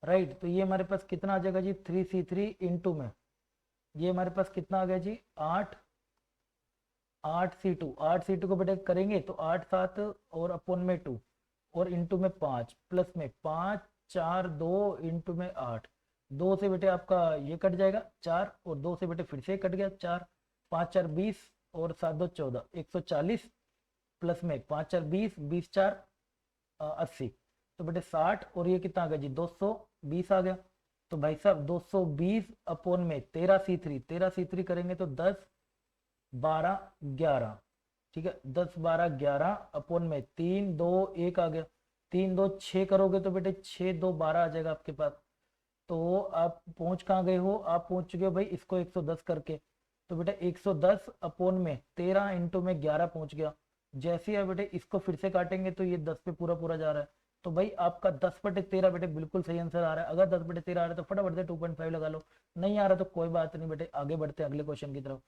Right, तो ये हमारे पास कितना आ जाएगा जी, 3 C3 इंटू में ये हमारे पास कितना आ गया जी, 8 8 C2। 8 C2 को बेटे करेंगे तो 8 7 और अपॉन में 2 और इंटू में 5 प्लस में 5 4 2 इंटू में 8। 2 से बेटे आपका ये कट जाएगा 4, और 2 से बेटे फिर से कट गया 4, 5 4 20 और 7 2 14, 140 प्लस में 5 4 20, 20 4 80, तो बेटे 60, और ये कितना आ गया जी, 220 आ गया। तो भाई साहब 220 अपॉन में 13 C3, 13 C3 करेंगे तो 10 12 11, ठीक है, 10 12 11 अपॉन में 3 2 1 आ गया, 3 2 6 करोगे तो बेटे 6 2 12 आ जाएगा आपके पास। तो आप पहुंच कहाँ गए हो? आप पहुंच चुके हो भाई इसको 110 करके, तो बेटा 110 अपॉन में 13 इंटू में 11 पहुंच गया। जैसे ही आप बेटे इसको फिर से काटेंगे तो ये 10 पे पूरा पूरा जा रहा है, तो भाई आपका 10/13 बेटे बिल्कुल सही आंसर आ रहा है। अगर 10/13 आ रहा है तो फटाफट से 2.5 लगा लो, नहीं आ रहा तो कोई बात नहीं बेटे, आगे बढ़ते हैं अगले क्वेश्चन की तरफ।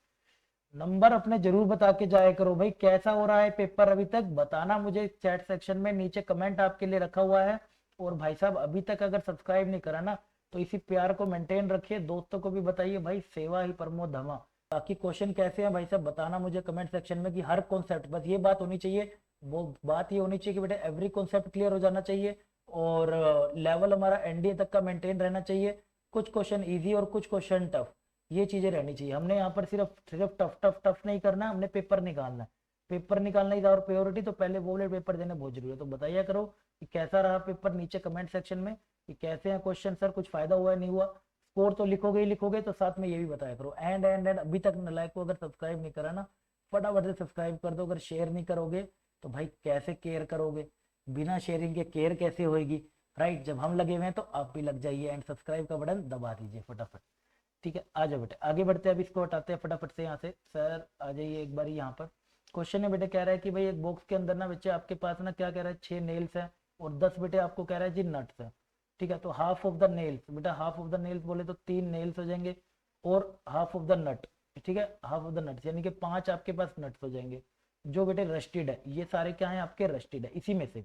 नंबर अपने जरूर बता के जाया करो भाई, कैसा हो रहा है पेपर अभी तक बताना मुझे चैट सेक्शन में, नीचे कमेंट आपके लिए रखा हुआ है। और भाई साहब अभी तक अगर सब्सक्राइब नहीं करा ना तो इसी प्यार को मेंटेन रखिए, दोस्तों को भी बताइए भाई, सेवा ही परमो धर्मा। बाकी क्वेश्चन कैसे हैं भाई साहब बताना मुझे कमेंट सेक्शन में, कि हर कॉन्सेप्ट, बस ये बात होनी चाहिए, वो बात ये होनी चाहिए कि बेटा एवरी कॉन्सेप्ट क्लियर हो जाना चाहिए, और लेवल हमारा एनडीए तक का मेंटेन रहना चाहिए। कुछ क्वेश्चन इजी और कुछ क्वेश्चन टफ, ये चीजें रहनी चाहिए। हमने यहाँ पर सिर्फ सिर्फ टफ टफ टफ नहीं करना, हमने पेपर निकालना है, पेपर निकालना इज आवर प्रायोरिटी। तो पहले वो वाले पेपर देने बहुत जरूरी है। तो बताइए करो कि कैसा रहा पेपर नीचे कमेंट सेक्शन में, कि कैसे हैं क्वेश्चन सर, कुछ फायदा हुआ है नहीं हुआ। स्कोर तो लिखोगे ही लिखोगे, तो साथ में ये भी बताया करो। एंड अभी तक नालायक को अगर सब्सक्राइब नहीं करा ना, फटाफट से सब्सक्राइब कर दो। अगर शेयर नहीं करोगे तो भाई कैसे केयर करोगे, बिना शेयरिंग के केयर कैसे होएगी? राइट, जब हम लगे हुए हैं तो आप भी लग जाइए एंड सब्सक्राइब का बटन दबा दीजिए फटाफट। ठीक है, आ जाओ बेटे आगे बढ़ते हैं, अब इसको हटाते हैं फटाफट से यहाँ से। सर आ जाइए एक बार यहाँ पर। क्वेश्चन है बेटे, कह रहा है कि भाई एक बॉक्स के अंदर ना बच्चे आपके पास ना क्या कह रहा है, 6 नेल्स है और 10 बेटे आपको कह रहा है जी नट्स है। ठीक है, तो हाफ ऑफ द नेल्स, बेटा हाफ ऑफ द नेल्स बोले तो 3 नेल्स हो जाएंगे और हाफ ऑफ द नट, ठीक है, हाफ ऑफ द नट्स यानी कि 5 आपके पास नट्स हो जाएंगे जो बेटे रस्टेड है। ये सारे क्या है आपके रस्टेड है, इसी में से।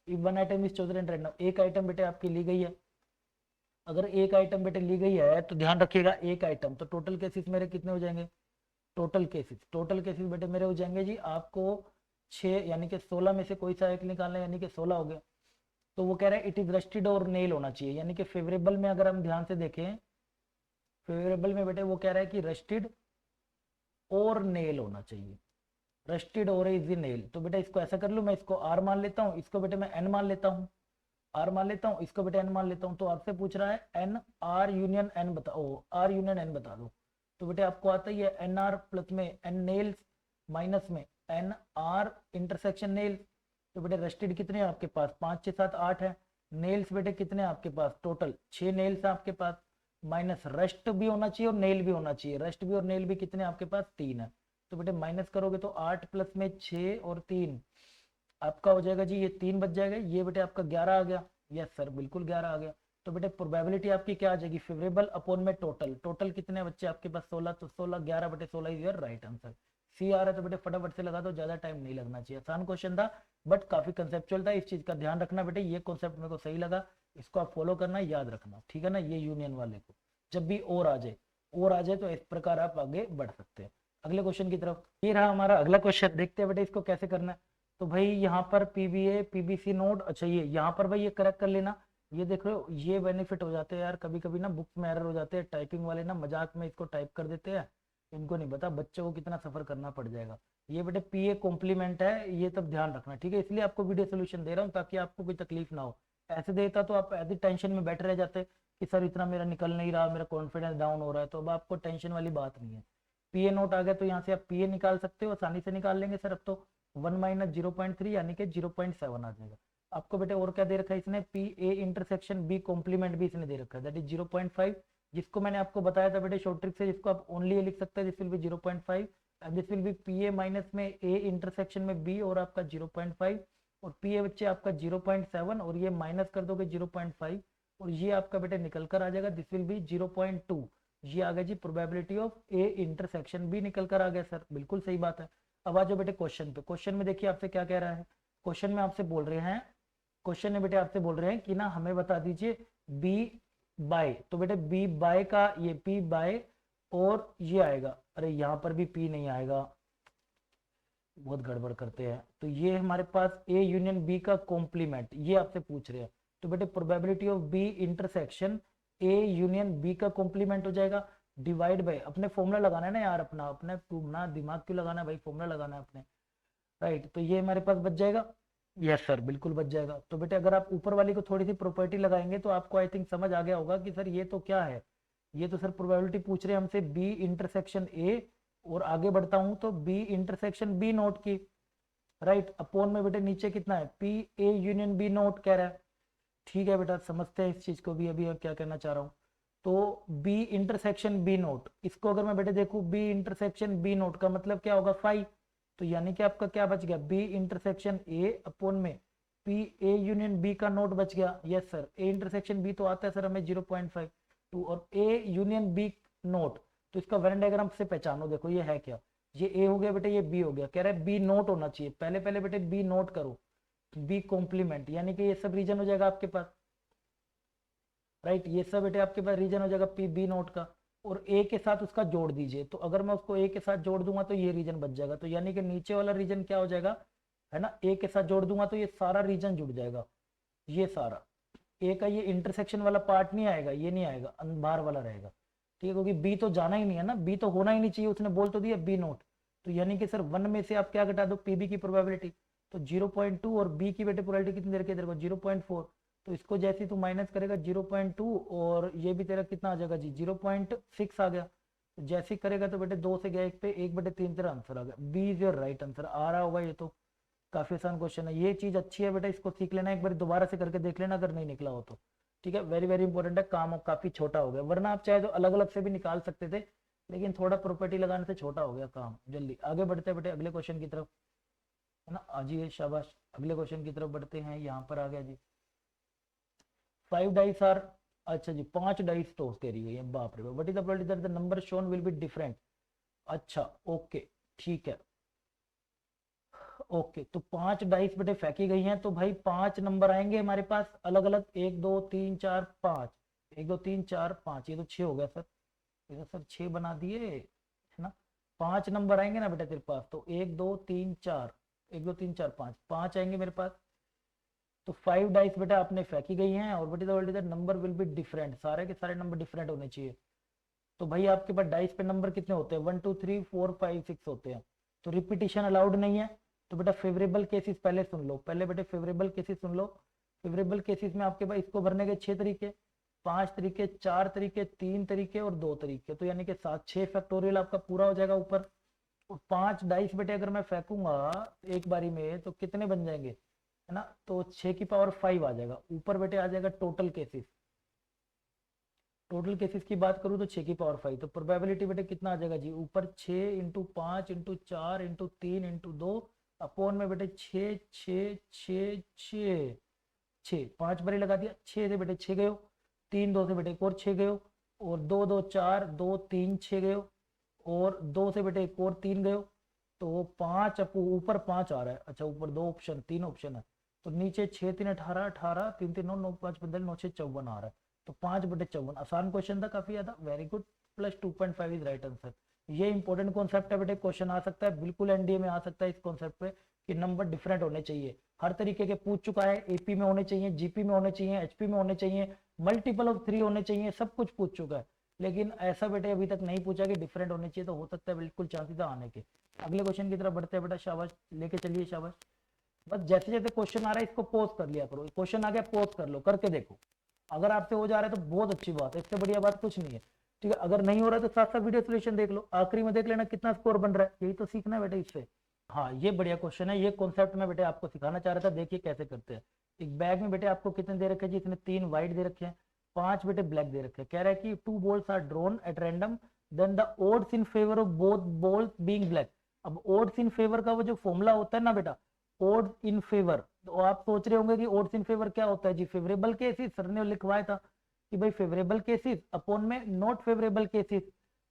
If one item is chosen and random, एक आइटम बेटे आपकी ली गई है, अगर एक आइटम बेटे ली गई है तो ध्यान रखिएगा एक आइटम, तो टोटल केसेस मेरे कितने हो जाएंगे? टोटल केसेस बेटे मेरे हो जाएंगे जी आपको 6, यानी कि 16 में से कोई सा एक निकालना है, यानी कि 16 हो गया। तो वो कह रहा है इट इज रस्टेड और नेल होना चाहिए, यानी कि फेवरेबल में अगर हम ध्यान से देखें, फेवरेबल में बेटे वो कह रहा है कि रस्टेड और नेल होना चाहिए, रस्टेड और इज नेल। तो बेटा इसको ऐसा कर लूँ, मैं इसको आर मान लेता हूँ, इसको बेटा मैं एन मान लेता हूँ, आर मान लेता हूँ, इसको बेटा एन मान लेता हूँ। तो आपसे पूछ रहा है एन आर यूनियन एन बताओ, आर यूनियन एन बता दो। तो बेटा आपको आता ही है एन आर प्लस में एन नेल्स माइनस में एन आर इंटरसेक्शन नेल्स। तो बेटे रस्टेड कितने हैं आपके पास, 5 6 7 8 है। नेल्स बेटे कितने हैं आपके पास, टोटल 6 नेल्स है आपके पास, माइनस रस्ट भी होना चाहिए और नेल भी होना चाहिए, रस्ट भी और नेल भी कितने आपके पास, 3 है। तो बेटे माइनस करोगे तो 8 प्लस में 6 और 3 आपका हो जाएगा जी, ये 3 बच जाएगा, ये बेटे आपका 11 आ गया। यस सर बिल्कुल 11 आ गया। तो बेटे प्रोबेबिलिटी आपकी क्या आ जाएगी, फेवरेबल अपॉन में टोटल, टोटल कितने बच्चे आपके पास 16, तो 16 11 बटे 16 इज योर राइट आंसर। सी आ रहा है तो बेटे फटाफट से लगा दो, ज्यादा टाइम नहीं लगना चाहिए। आसान क्वेश्चन था बट काफी कंसेप्चुअल था, इस चीज का ध्यान रखना बेटे, ये कॉन्सेप्ट मेरे को सही लगा, इसको आप फॉलो करना, याद रखना, ठीक है ना। ये यूनियन वाले को जब भी और आ जाए, और आ जाए तो इस प्रकार आप आगे बढ़ सकते हैं। अगले क्वेश्चन की तरफ, ये रहा हमारा अगला क्वेश्चन, देखते हैं बेटे इसको कैसे करना है। तो भाई यहाँ पर पीबीए पीबीसी नोड, अच्छा ये यहाँ पर भाई ये करेक्ट कर लेना। ये देख रहे हो, ये बेनिफिट हो जाते हैं यार, कभी कभी ना बुक्स में एरर हो जाते हैं, टाइपिंग वाले ना मजाक में इसको टाइप कर देते हैं, इनको नहीं पता बच्चों को कितना सफर करना पड़ जाएगा। ये बेटे पीए कॉम्प्लीमेंट है, ये तब ध्यान रखना, ठीक है, इसलिए आपको वीडियो सोल्यूशन दे रहा हूँ ताकि आपको कोई तकलीफ ना हो। ऐसे देता तो आप ऐसी टेंशन में बैठे रह जाते कि सर इतना मेरा निकल नहीं रहा, मेरा कॉन्फिडेंस डाउन हो रहा है, तो अब आपको टेंशन वाली बात नहीं है। पीए नोट आ गया तो यहाँ से आप पीए निकाल सकते हो, आसानी से निकाल लेंगे सर। अब तो 1 माइनस 0.3 यानी कि 0.7 आ जाएगा। आपको बेटे और क्या दे रखा है इसने, P A intersection B complement भी इसने दे रखा है, दैट इज 0.5, जिसको मैंने आपको बताया था बेटे शॉर्ट ट्रिक से, जिसको आप ओनली ए लिख सकते हैं, this will B 0.5 and this will B P A minus में ए इंटरसेक्शन में बी और आपका 0.5, और पी ए बच्चे आपका 0.7 और ये माइनस कर दोगे 0.5 और ये आपका बेटे निकल कर आ जाएगा, दिस विल बी 0.2। ये आ गया जी probability of A intersection B निकल कर आ गया सर, बिल्कुल सही बात है। अब आ जाओ बेटे क्वेश्चन पे, क्वेश्चन में देखिए आपसे क्या कह रहा है। क्वेश्चन में आपसे बोल रहे हैं, क्वेश्चन में बेटे आपसे बोल रहे हैं कि ना हमें बता दीजिए बी बाय, तो बेटे बी बाय का ये पी बाय और ये आएगा, अरे यहाँ पर भी पी नहीं आएगा, बहुत गड़बड़ करते हैं। तो ये हमारे पास ए यूनियन बी का कॉम्प्लीमेंट ये आपसे पूछ रहे हैं, तो बेटे probability of B intersection A union B का कॉम्प्लीमेंट हो जाएगा, डिवाइड बाय, अपने फॉर्मूला लगाना है ना यार, अपना अपने ना दिमाग क्यों लगाना है भाई, फॉर्मूला लगाना है अपने, राइट। तो ये हमारे पास बच जाएगा, यस सर बिल्कुल बच जाएगा। तो बेटे अगर आप ऊपर वाली को थोड़ी सी प्रॉपर्टी लगाएंगे तो आपको आई थिंक समझ आ गया होगा कि सर ये तो क्या है, ये तो सर प्रोबेबिलिटी पूछ रहे हैं हमसे बी इंटरसेक्शन ए, और आगे बढ़ता हूं तो बी इंटरसेक्शन बी नोट की, राइट, अपॉन में बेटे नीचे कितना है, P A union B not कह रहा है। ठीक है बेटा समझते हैं इस चीज को भी, अभी क्या कहना चाह रहा हूँ। तो बी इंटरसेक्शन बी नोट, इसको अगर मैं बेटे देखूँ बी इंटरसेक्शन बी नोट का मतलब क्या होगा 5, तो यानी कि आपका क्या बच गया, बी इंटरसेक्शन ए अपॉन में पी ए यूनियन बी का नोट बच गया। Yes sir, A intersection B तो आता है सर हमें 0.5 टू, और ए यूनियन बी नोट, तो इसका वेन डायग्राम से पहचानो, देखो ये है क्या, ये ए हो गया बेटे, ये बी हो गया, कह रहा है बी नोट होना चाहिए, पहले पहले बेटे बी नोट करो, बी कॉम्प्लीमेंट यानी कि ये सब रीजन हो जाएगा आपके पास, राइट, ये सब बेटे आपके पास रीजन हो जाएगा पी बी नोट का, और ए के साथ उसका जोड़ दीजिए, तो अगर मैं उसको ए के साथ जोड़ दूंगा तो ये रीजन बच जाएगा, तो यानी कि नीचे वाला रीजन क्या हो जाएगा, है ना, ए के साथ जोड़ दूंगा तो ये सारा रीजन जुड़ जाएगा, ये सारा ए का ये इंटरसेक्शन वाला पार्ट नहीं आएगा, ये नहीं आएगा, बाहर वाला रहेगा, ठीक है, क्योंकि बी तो जाना ही नहीं है ना, बी तो होना ही नहीं चाहिए, उसने बोल तो दिया बी नोट, तो यानी कि सर 1 में से आप क्या घटा दो, पीबी की प्रोबेबिलिटी, तो 0.2 और बी की बेटे प्रोबेबिलिटी कितनी देर के तेरे को 0.4, तो इसको जैसे तू माइनस करेगा 0.2 और ये भी तेरा कितना आ जाएगा जी 0.6 आ गया, तो जैसे ही करेगा तो बेटे 2 से गया 1 पे, 1/3 तेरा आंसर आ गया, B is your right answer. आ रहा होगा, ये तो काफी आसान क्वेश्चन है, ये चीज अच्छी है बेटा, इसको सीख लेना, एक बार दोबारा से करके देख लेना अगर नहीं निकला हो तो, ठीक है, वेरी वेरी इंपॉर्टेंट है, काम काफी छोटा हो गया, वरना आप चाहे तो अलग अलग से भी निकाल सकते थे, लेकिन थोड़ा प्रॉपर्टी लगाने से छोटा हो गया काम। जल्दी आगे बढ़ते हैं बेटे अगले क्वेश्चन की तरफ, है ना, आजिए शाबाश, अगले क्वेश्चन की तरफ बढ़ते हैं, यहाँ पर आ गया जी 5 डाइस आर, अच्छा जी 5 डाइस टॉस करी गई है, बाप रे बाप, what is the probability that the number shown will be different, अच्छा ओके ठीक है, ओके, तो 5 डाइस बेटे फेंकी गई हैं, तो भाई 5 नंबर आएंगे हमारे पास अलग अलग, 1 2 3 4 5, 1 2 3 4 5, ये तो 6 हो गया सर, ये तो सर 6 बना दिए, है ना, 5 नंबर आएंगे ना बेटा तेरे पास, तो 1 2 3 4, 1 2 3 4 5, 5 आएंगे मेरे पास, तो 5 डाइस बेटा आपने फेंकी गई हैं, और बेटे the number will be different, सारे के सारे नंबर डिफरेंट होने चाहिए, तो भाई आपके पास डाइस पे नंबर कितने होते हैं, 1 2 3 4 5 6 होते हैं, तो रिपीटिशन अलाउड नहीं है। तो बेटा फेवरेबल केसेस पहले सुन लो, पहले बेटे फेवरेबल केसेस सुन लो। फेवरेबल केसेस में आपके पास इसको भरने के 6 तरीके, 5 तरीके, 4 तरीके, 3 तरीके और 2 तरीके, तो यानी कि 6 फैक्टोरियल आपका पूरा हो जाएगा ऊपर। और 5 डाइस बेटे अगर मैं फेंकूंगा एक बारी में तो कितने बन जाएंगे, है ना, तो 6 की पावर 5 आ जाएगा ऊपर बेटे, आ जाएगा टोटल केसेस। टोटल केसेस की बात करूं तो 6 की पावर 5, तो प्रोबेबिलिटी बेटे कितना आ जाएगा जी, ऊपर 6 × 5 × 4 × 3 × 2 अपॉन में बेटे 6 5 बारी लगा दिया, 6 से बेटे 6 गए, 3 2 से बेटे एक और 6 गए, और 2 2 4 2 3 6 गए, और 2 से बेटे एक और 3 गए, तो 5 ऊपर 5 आ रहा है। अच्छा ऊपर 2 ऑप्शन 3 ऑप्शन है, तो नीचे 6 3 18 18 3 3 9 9 5 15 9 6 54 आ रहा है, तो 5/54। आसान क्वेश्चन था काफी ज्यादा, very good, plus 2.5 is right answer. ये इंपॉर्टेंट कॉन्सेप्ट है बेटे, क्वेश्चन आ सकता है, बिल्कुल एनडीए में आ सकता है इस कॉन्सेप्ट पे कि नंबर डिफरेंट होने चाहिए। हर तरीके के पूछ चुका है, एपी में होने चाहिए, जीपी में होने चाहिए, एचपी में होने चाहिए, मल्टीपल ऑफ 3 होने चाहिए, सब कुछ पूछ चुका है, लेकिन ऐसा बेटे अभी तक नहीं पूछा कि डिफरेंट होने चाहिए, तो हो सकता है बिल्कुल चांसेस आने के। अगले क्वेश्चन की तरफ बढ़ते हैं बेटा, शाबाश लेके चलिए शाबाश। बस जैसे जैसे क्वेश्चन आ रहा है इसको पॉज कर लिया करो, क्वेश्चन आ गया पॉज कर लो, करके देखो, अगर आपसे हो जा रहा है तो बहुत अच्छी बात है, इससे बढ़िया बात कुछ नहीं है, ठीक है। अगर नहीं हो रहा है तो साथ साथ वीडियो सोल्यूशन देख लो, आखिरी में देख लेना कितना स्कोर बन रहा है, यही तो सीखना है बेटे इससे। हाँ ये बढ़िया क्वेश्चन है, ये कॉन्सेप्ट में बेटे आपको सिखाना चाह रहा था, देखिए कैसे करते हैं। एक बैग में बेटे आपको कितने दे रखे हैं जी, इसमें 3 व्हाइट दे रखे हैं, 5 बेटे ब्लैक दे रखे हैं, कह रहा है कि 2 balls are drawn at random, then the odds in favour of both balls being black. अब ओड्स इन फेवर का वो जो फॉर्मूला होता है ना बेटा, ओड्स इन फेवर, तो आप सोच रहे होंगे कि ओड्स इन फेवर क्या होता है जी, फेवरेबल केसेस सर ने लिखवाया था कि भाई फेवरेबल केसेस अपॉन में नॉट फेवरेबल केसेस,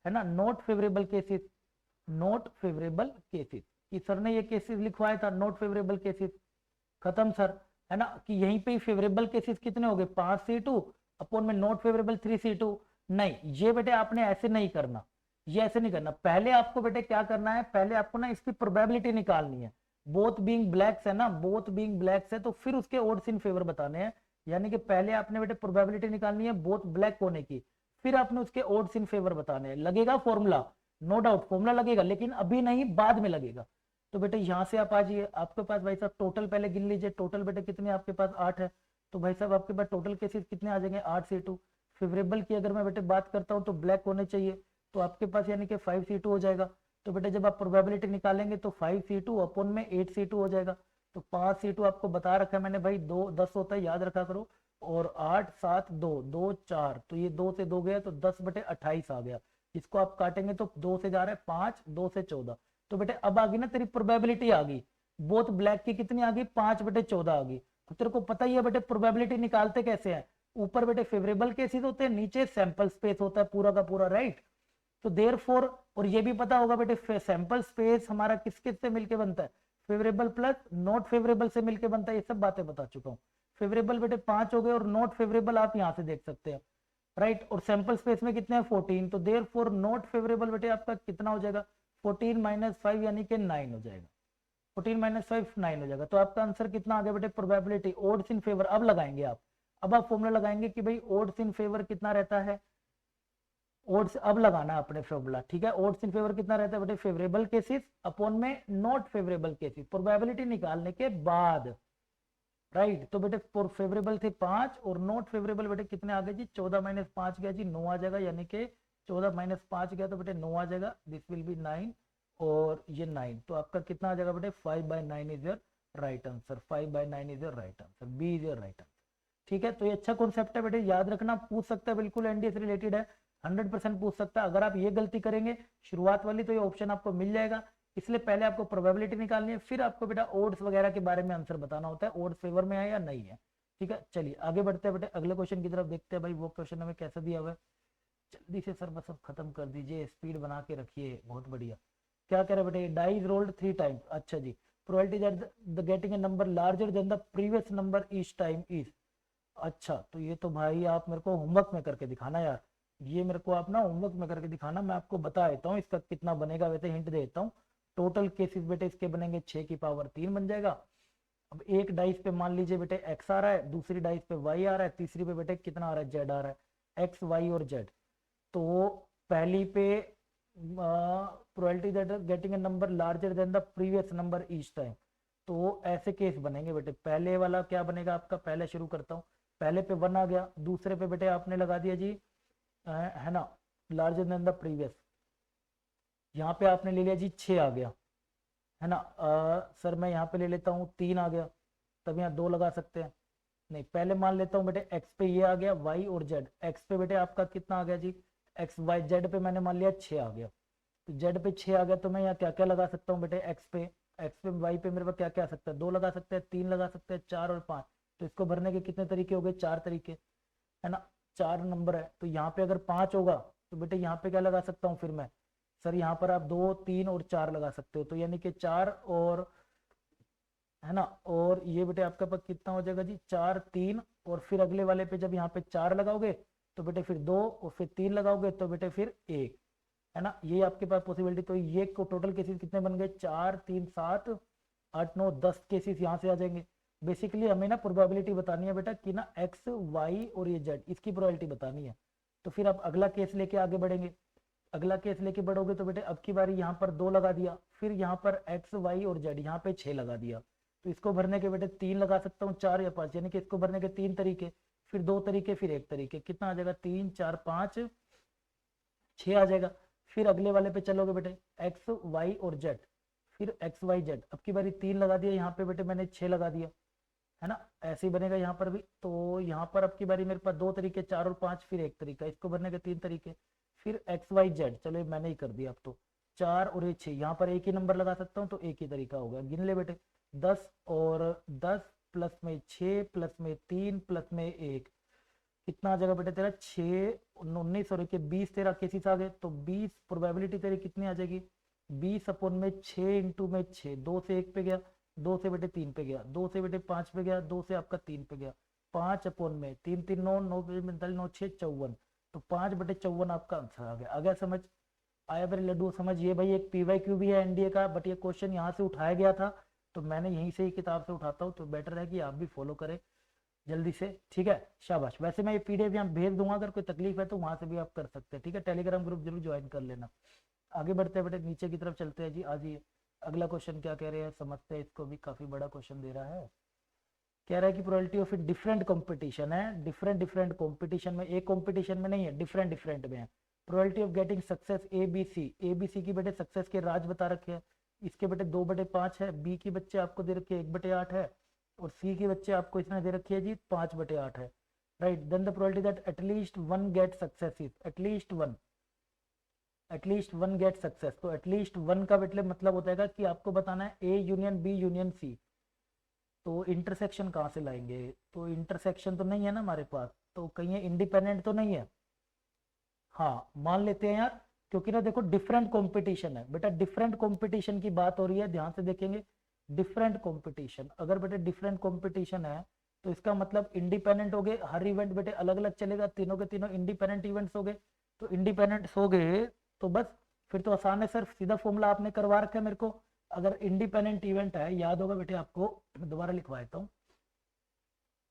है ना, not favourable cases, not favourable cases, कि सर ने ये केसेस लिखवाया था नॉट फेवरेबल केसेस, खत्म सर, है ना, कि यहीं पे फेवरेबल केसेस कितने हो गए 5C2 अपॉन में नॉट फेवरेबल 3C2। नहीं ये बेटे आपने ऐसे नहीं करना, ये ऐसे नहीं करना, पहले आपको बेटे क्या करना है, पहले आपको ना इसकी प्रोबेबिलिटी निकालनी है, बोथ बीइंग ब्लैक्स है ना, बोथ बीइंग ब्लैक्स है, तो फिर उसके ओड्स इन फेवर बताने हैं, यानी कि पहले आपने बेटे प्रोबेबिलिटी निकालनी है बोथ ब्लैक होने की, फिर आपने उसके ओड्स इन फेवर बताने हैं, लगेगा फॉर्मूला, नो डाउट फॉर्मूला लगेगा, लेकिन अभी नहीं बाद में लगेगा। तो बेटे यहाँ से आप आ जाइए, आपके पास भाई साहब टोटल पहले गिन लीजिए, टोटल बेटे कितने आपके पास 8 है, तो भाई साहब आपके पास टोटल केसेस कितने आ जाएंगे 8C2। फेवरेबल की अगर मैं बेटे बात करता हूँ तो ब्लैक होने चाहिए, तो आपके पास यानी कि 5C2 हो जाएगा, तो बेटे जब आप प्रोबेबिलिटी निकालेंगे तो 5C2 अपॉन में 8C2 हो जाएगा, तो 5C2 आपको बता रखा है मैंने भाई, 2 10 होता है याद रखा करो, और 8 7 2 2 4, तो ये 2 से 2 गया तो 10/28 आ गया, इसको आप काटेंगे तो 2 से जा रहा है 5, 2 से 14, तो बेटे अब आ गई ना तेरी प्रोबेबिलिटी आ गई, बोथ ब्लैक की कितनी आ गई 5/14 आ गई। तो तेरे को पता ही है बेटे प्रोबेबिलिटी निकालते कैसे हैं, ऊपर बेटे फेवरेबल केसेस होते हैं, नीचे सैंपल स्पेस होता है पूरा का पूरा, राइट। तो देयर फोर, और ये भी पता होगा बेटे सैंपल स्पेस हमारा किस किस से मिलके बनता है, फेवरेबल प्लस नॉट फेवरेबल से मिलके बनता है, ये सब बातें बता चुका हूँ। फेवरेबल बेटे 5 हो गए, और नॉट फेवरेबल आप यहाँ से देख सकते हैं, राइट, और सैंपल स्पेस में कितने हैं 14, तो देयर फोर नॉट फेवरेबल बेटे आपका कितना हो जाएगा 14 - 5 यानी कि 9 हो जाएगा, 14 - 5 9 हो जाएगा, तो आपका आंसर कितना आ गया बेटे प्रोबेबिलिटी ओड्स इन फेवर। अब लगाएंगे आप, अब आप फॉर्मूला लगाएंगे कि भाई ओड्स इन फेवर कितना रहता है, ओड्स अब लगाना अपने फॉर्मूला, ठीक है, ओड्स इन फेवर कितना रहता है बेटे फेवरेबल केसेस अपॉन में नॉट फेवरेबल केसेस, प्रोबेबिलिटी निकालने के बाद, राइट। तो बेटे फेवरेबल थे 5 और नॉट फेवरेबल बेटे कितने आ गए जी 14 - 5 गया जी 9 आ जाएगा, यानी कि 14 - 5 गया तो बेटे 9 आ जाएगा, दिस विल बी 9, और ये 9, तो आपका कितना आ जाएगा बेटे 5/9 is your right answer, 5/9 is your right answer, B is your right answer, ठीक है। तो ये अच्छा कॉन्सेप्ट है बेटे, याद रखना, पूछ सकता है, बिल्कुल एनडीए से रिलेटेड है, 100% पूछ सकता है। अगर आप ये गलती करेंगे शुरुआत वाली तो ये ऑप्शन आपको मिल जाएगा, इसलिए पहले आपको प्रोबेबिलिटी निकालनी है, फिर आपको बेटा ओड्स वगैरह के बारे में आंसर बताना होता है, ओड्स फेवर में है या नहीं है, ठीक है। चलिए आगे बढ़ते हैं बेटे, अगले क्वेश्चन की तरफ देखते हैं भाई, वो क्वेश्चन हमें कैसा दिया हुआ है, जल्दी से सर बस अब खत्म कर दीजिए, स्पीड बना के रखिए, बहुत बढ़िया। क्या कह रहे बेटे, डाइज रोल्ड 3 टाइम्स, अच्छा जी, probability that the getting a number larger than the previous number each time is, अच्छा तो ये तो भाई आप मेरे को होमवर्क में करके दिखाना यार, ये मेरे को आप ना होमवर्क में करके दिखाना, मैं आपको बता देता हूँ इसका कितना बनेगा, वैसे हिंट दे देता हूँ। टोटल केसेस बेटे इसके बनेंगे 6 की पावर 3 बन जाएगा। अब एक डाइस पे मान लीजिए बेटे एक्स आ रहा है, दूसरी डाइस पे वाई आ रहा है, तीसरी पे बेटे कितना आ रहा है जेड आ रहा है, एक्स वाई और जेड। तो पहली पे probability that getting a number larger than the previous number each time, तो ऐसे केस बनेंगे बेटे। पहले वाला क्या बनेगा आपका, पहले शुरू करता हूँ, पहले पे 1 आ गया, दूसरे पे बेटे आपने लगा दिया जी है ना लार्जर देन द प्रीवियस, यहाँ पे आपने ले लिया जी 6 आ गया, है ना। सर मैं यहाँ पे ले लेता हूँ 3 आ गया, तब यहाँ 2 लगा सकते हैं। नहीं, पहले मान लेता हूँ बेटे एक्स पे ये आ गया, वाई और जेड। एक्स पे बेटे आपका कितना आ गया जी, एक्स वाई, जेड पे मैंने मान लिया 6 आ गया, तो जेड पे 6 आ गया, तो मैं यहाँ क्या क्या लगा सकता हूँ बेटे, एक्स पे वाई पे मेरे पास क्या क्या आ सकता है, 2 लगा सकते हैं, 3 लगा सकते हैं, 4 और 5। तो इसको भरने के कितने तरीके हो गए, 4 तरीके, है ना। 4 नंबर है, तो यहाँ पे अगर 5 होगा तो बेटे यहाँ पे क्या लगा सकता हूँ फिर मैं, सर यहाँ पर आप 2, 3 और 4 लगा सकते हो, तो यानी कि 4 और, है ना, और ये बेटे आपके पास कितना हो जाएगा जी, 4, 3, और फिर अगले वाले पे जब यहाँ पे 4 लगाओगे तो बेटे फिर 2, और फिर 3 लगाओगे तो बेटे फिर 1, है ना। ये आपके पास पॉसिबिलिटी, तो ये को टोटल केसेस कितने बन गए, 4, 3, 7, 8, 9, 10 केसेस यहाँ से आ जाएंगे। बेसिकली हमें ना प्रोबेबिलिटी बतानी है बेटा कि ना एक्स वाई और ये जेड, इसकी प्रोबेबिलिटी बतानी है। तो फिर आप अगला केस लेके आगे बढ़ेंगे, अगला केस लेके बढ़ोगे तो बेटे अब की बारी यहाँ पर 2 लगा दिया, फिर यहाँ पर एक्स वाई और जेड, यहाँ पे 6 लगा दिया, तो इसको भरने के बेटे 3 लगा सकता हूँ, 4 या 5, यानी कि इसको भरने के 3 तरीके, फिर 2 तरीके, फिर 1 तरीके, कितना आ जाएगा, 3, 4, 5, 6 आ जाएगा। फिर अगले वाले पे चलोगे बेटे एक्स वाई और जेड, फिर एक्स वाई जेड, अब की बारी 3 लगा दिया, यहाँ पे बेटे मैंने 6 लगा दिया, है ना। ऐसे ही बनेगा यहाँ पर भी, तो यहाँ पर अब की बारी मेरे पास 2 तरीके, 4 और 5, फिर 1 तरीका, इसको भरने के 3 तरीके, फिर एक्स वाई जेड, चलो ये मैंने ही कर दिया अब तो, 4 और ये 6, यहाँ पर एक ही नंबर लगा सकता हूँ, तो एक ही तरीका होगा, गिन ले बेटे, 10 और 10 प्लस में 6 प्लस में 3 प्लस में 1, कितना आ जाएगा बेटे तेरा, 6, 19 और 20 तेरा केसेस आ गए, तो 20 प्रोबेबिलिटी तेरी कितनी आ जाएगी, 20 अपॉन में 6 इंटू में 6, 2 से 1 पे गया, 2 से बेटे 3 पे गया, 2 से बेटे 5 पे गया, 2 से आपका 3 पे गया, 5 अपॉन में 3, 3, 9, 9 45, 9, 6, 54, तो 5 बटे 54 आपका आंसर आ गया समझ, आया मेरे लड्डू समझ। ये भाई एक पीवाईक्यू भी है एनडीए का, बट ये क्वेश्चन यहाँ से उठाया गया था, तो मैंने यहीं से ही किताब से उठाता हूँ, तो बेटर है कि आप भी फॉलो करें जल्दी से, ठीक है, शाबाश। वैसे मैं ये पीडीएफ यहाँ भेज दूंगा, अगर कोई तकलीफ है तो वहां से भी आप कर सकते हैं, ठीक है। टेलीग्राम ग्रुप जरूर ज्वाइन कर लेना। आगे बढ़ते हैं बेटे, नीचे की तरफ चलते हैं जी, आज ये अगला क्वेश्चन क्या कह रहे हैं समझते हैं, इसको भी काफी बड़ा क्वेश्चन दे रहा है। कह रहा है कि प्रोबेबिलिटी ऑफ डिफरेंट कंपटीशन है, डिफरेंट डिफरेंट कंपटीशन में, एक कंपटीशन में नहीं है, डिफरेंट डिफरेंट में है। Probability of getting success A B C की बेटे सक्सेस के राज बता रखे हैं, इसके बेटे 2/5 है, बी की बच्चे आपको दे रखे 1/8 है, और सी की बच्चे आपको इसने दे रखी है जी 5/8 है, right. Then the probability that at least one get success is, at least one get success, तो एटलीस्ट वन का मतलब होता है कि आपको बताना है A union B union C, तो इंटरसेक्शन कहाँ से लाएंगे, तो इंटरसेक्शन तो नहीं है ना हमारे पास, तो कहीं इंडिपेंडेंट तो नहीं है, हाँ मान लेते हैं यार, क्योंकि ना देखो डिफरेंट कंपटीशन है बेटा, डिफरेंट कंपटीशन की बात हो रही है, ध्यान से देखेंगे, डिफरेंट कंपटीशन, अगर बेटे डिफरेंट कंपटीशन है तो इसका मतलब इंडिपेंडेंट हो गए, हर इवेंट बेटे अलग अलग चलेगा, तीनों के तीनों इंडिपेंडेंट इवेंट्स हो गए, तो इंडिपेंडेंट हो गए तो बस फिर तो आसान है सर, सीधा फॉर्मूला आपने करवा रखा है मेरे को। अगर इंडिपेंडेंट इवेंट है, याद होगा बेटे आपको, दोबारा लिखवा देता हूँ,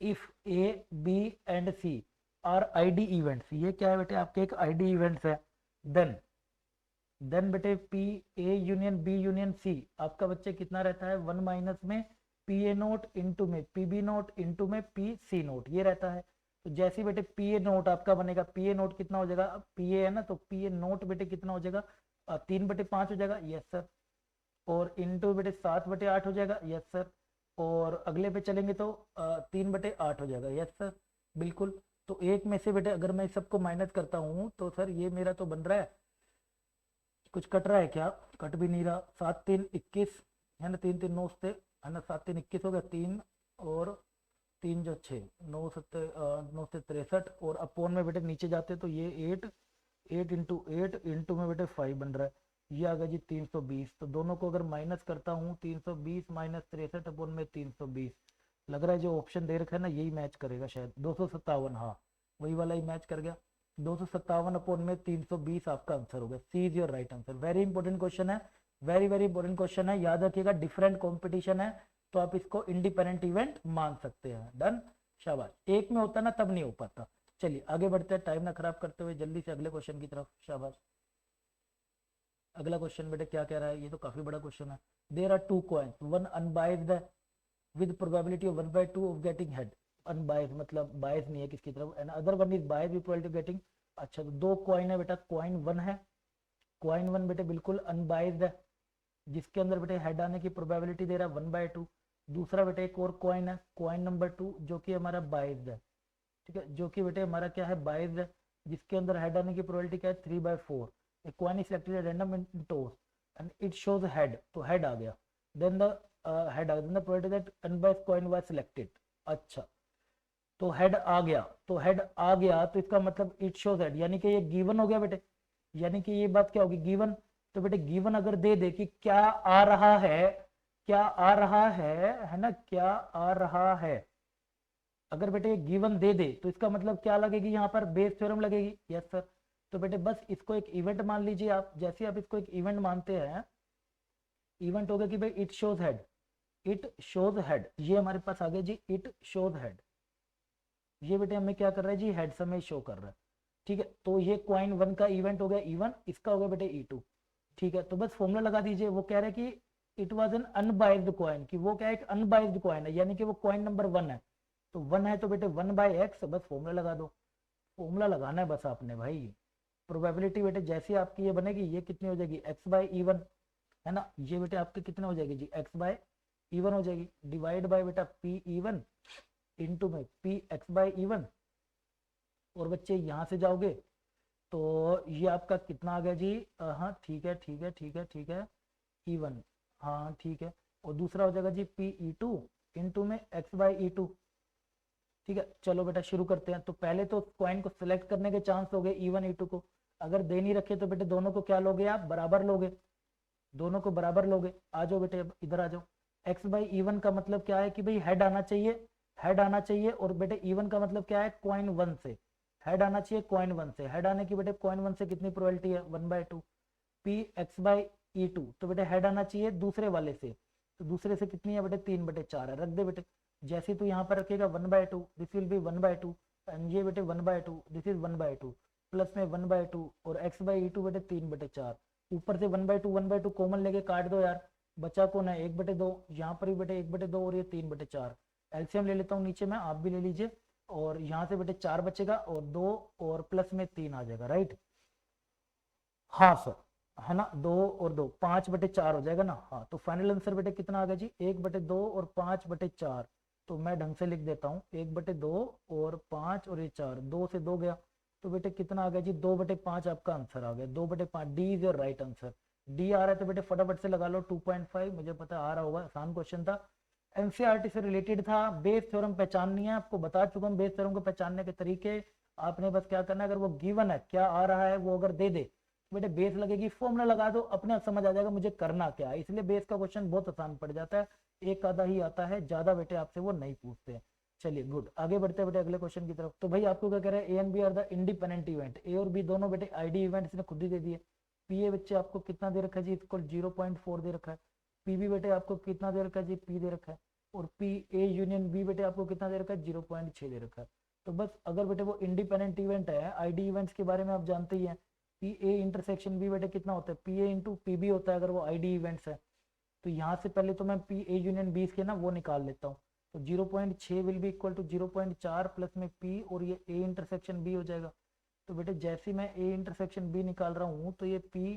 if A B and C are ID events, ये क्या है बेटे आपके एक आईडी इवेंट्स है, देन बेटे P A union B union C, आपका बच्चे कितना रहता है 1 माइनस में पी ए नोट इंटू में पी बी नोट इंटू में पी सी नोट, ये रहता है। तो जैसे ही बेटे पी ए नोट आपका बनेगा, पी ए नोट कितना हो जाएगा, पी ए है ना, तो पी ए नोट बेटे कितना हो जाएगा, 3/5 हो जाएगा, यस सर, और इंटू बेटे 7/8 हो जाएगा, यस सर, और अगले पे चलेंगे तो 3/8 हो जाएगा, यस सर, बिल्कुल। तो एक में से बेटे अगर मैं सबको माइनस करता हूँ तो सर ये मेरा तो बन रहा है, कुछ कट रहा है क्या, कट भी नहीं रहा, 7, 3, 21 है ना, 3, 3, 9 से, है ना, 7, 3, 21 हो गया, 3 और 3 जो 6, 9 से 63, और अपोन में बेटे नीचे जाते तो ये 8 इंटू 8 इंटू में बेटे 5 बन रहा है, ये आ गया जी 320। तो दोनों को अगर माइनस करता हूँ, 320 माइनस 63 अपोन में 320, लग रहा है जो ऑप्शन दे रखा है ना यही मैच करेगा शायद, 257, हाँ वही वाला ही मैच कर गया, 257 अपॉन में 320 आपका आंसर होगा, C is your right answer. Very important question है, वेरी वेरी इंपॉर्टेंट क्वेश्चन है, याद रखिएगा, डिफरेंट कंपटीशन है तो आप इसको इंडिपेंडेंट इवेंट मान सकते हैं, डन, शाबाश। एक में होता ना तब नहीं हो पाता। चलिए आगे बढ़ते हैं, टाइम ना खराब करते हुए जल्दी से अगले क्वेश्चन की तरफ। शाबाश। अगला क्वेश्चन बेटे क्या कह रहा है, ये तो काफी बड़ा क्वेश्चन है। There are two coins, one unbiased with probability of 1/2 of getting head. Unbiased मतलब बायस नहीं है किसकी तरफ, and other one is bias with probability of getting. अच्छा तो दो कॉइन है बेटा, कॉइन वन है, कॉइन वन बेटे बिल्कुल अनबाइज्ड है, जिसके अंदर बेटे हेड आने की प्रोबेबिलिटी दे रहा है 1/2। दूसरा बेटे एक और कॉइन है, कॉइन नंबर 2, जो कि हमारा बाइज्ड है, ठीक है, जो कि बेटे हमारा क्या है, बाइज्ड है, जिसके अंदर हेड आने की प्रोबेबिलिटी क्या है 3/4। A coin is selected at random in toss and it shows head, तो head आ गया, then the head आ गया, then the probability that unbiased coin was selected। अच्छा तो हेड आ गया, तो हेड आ गया तो इसका मतलब इट शोज हेड, यानी कि ये गिवन हो गया बेटे, यानी कि ये बात क्या होगी, गिवन। तो बेटे गिवन अगर दे दे कि क्या आ रहा है, क्या आ रहा है ना, क्या आ रहा है, अगर बेटे गिवन दे दे तो इसका मतलब क्या लगेगी, यहाँ पर बेस थ्योरम लगेगी। Yes sir. तो बेटे बस इसको एक इवेंट मान लीजिए आप, जैसे आप इसको एक इवेंट मानते हैं, इवेंट हो गया कि भाई it shows head, it shows head, ये हमारे पास आ गया जी, इट शोज हेड, ये बेटे हमें क्या कर रहा है जी, हेड समय शो कर रहा है, ठीक है। तो ये कॉइन वन का इवेंट हो गया E1, इसका हो गया बेटे E2, ठीक है। तो बस फॉर्मूला लगा दीजिए, वो कह रहे हैं कि it was an unbiased coin, कि वो क्या है, एक अनबाइज्ड कॉइन है, यानी कि वो कॉइन नंबर 1 है, तो 1 है तो बेटे 1/x, बस फॉर्मूला लगा दो, फॉर्मूला लगाना है बस आपने भाई। प्रोबेबिलिटी बेटे जैसी आपकी ये बनेगी, ये कितनी हो जाएगी x/E1, है ना, ये बेटे आपके कितने हो जाएगी जी, x/E1 हो जाएगी, डिवाइड बाय बेटा P/E1 इंटू में P(x/E1), और बच्चे यहाँ से जाओगे तो ये आपका कितना आ गया जी, हाँ ठीक है ठीक है ठीक है ठीक है, E1, हाँ ठीक है, और दूसरा हो जाएगा जी P/E2 इंटू में x/E2, ठीक है। चलो बेटा शुरू करते हैं। तो पहले तो कॉइन को सिलेक्ट करने के चांस हो गए E1 E2 को, अगर दे नहीं रखे तो बेटे दोनों को क्या लोगे आप, बराबर लोगे, दोनों को बराबर लोगे। आ जाओ बेटे अब इधर आ जाओ, x/E1 का मतलब क्या है कि भाई हेड आना चाहिए, हेड आना चाहिए, और बेटे E1 का मतलब क्या है, कॉइन 1 से हेड आना चाहिए, कॉइन 1 से हेड आने की बेटे कॉइन 1 से कितनी प्रोबेबिलिटी है, 1/2। P(x/E2), तो बेटे हेड आना चाहिए दूसरे वाले से, तो दूसरे से कितनी है बेटे, 3/4 है, रख दे बेटे। जैसे तू यहाँ पर रखेगा 1/2, दिस विल बी 1/2, एंड ये बेटे 1/2, दिस इज 1/2, प्लस में 1/2, और x/E2 बेटे 3/4, ऊपर से 1/2 कॉमन लेके काट दो यार, बचा कौन है, 1/2, यहाँ पर भी बेटे 1/2 और ये 3/4, एलसीएम ले लेता हूँ नीचे में, आप भी ले लीजिए, और यहाँ से बेटे 4 बचेगा, और 2 और प्लस में 3 आ जाएगा, राइट, हाँ सर, है ना, 2 और 2 5/4 हो जाएगा ना, हाँ। तो फाइनल आंसर बेटे कितना आ गया जी, 1/2 और 5/4, तो मैं ढंग से लिख देता हूँ, 1/2 और 5 और ये 4, 2 से 2 गया, तो बेटे कितना आ गया जी, 2/5 आपका आंसर आ गया, 2/5, D is your right answer. D आ रहा है तो बेटे फटाफट से लगा लो 2.5, मुझे पता आ रहा होगा, आसान क्वेश्चन था, एनसीईआरटी से रिलेटेड था, बेस थ्योरम पहचाननी है, आपको बता चुका हूँ बेस थ्योरम को पहचानने के तरीके। आपने बस क्या करना है, अगर वो गिवन है, क्या आ रहा है वो अगर दे दे, बेटे बेस लगेगी, फॉर्मूला लगा दो, अपने आप समझ आ जाएगा मुझे करना क्या है, इसलिए बेस का क्वेश्चन बहुत आसान पड़ जाता है, एक आधा ही आता है, ज्यादा बेटे आपसे वो नहीं पूछते। चलिए गुड, आगे बढ़ते बेटे अगले क्वेश्चन की तरफ। तो भाई आपको क्या कह रहा है, A and B are the independent event, A और बी दोनों बेटे आईडी इवेंट इसने खुद ही दे दिए। पी ए बच्चे आपको कितना दे रखा है जी, इसको 0.4 दे रखा है। पी बी बेटे आपको कितना दे रखा है जी, पी दे रखा है, और पी ए यूनियन बी बेटे आपको कितना दे रखा है, 0.6 दे रखा है। तो बस अगर बेटे वो इंडिपेंडेंट इवेंट है, आईडी इवेंट्स के बारे में आप जानते ही हैं, पी ए इंटरसेक्शन बी बेटे कितना होता है, P A into P B होता है अगर वो आईडी इवेंट्स है। तो यहाँ से पहले तो मैं पी ए यूनियन बी के ना वो निकाल लेता हूँ, तो 0.6 will be equal to 0.4 plus में पी और ये ए इंटरसेक्शन बी हो जाएगा। तो बेटे जैसे मैं ए इंटरसेक्शन बी निकाल रहा हूँ, तो ये पी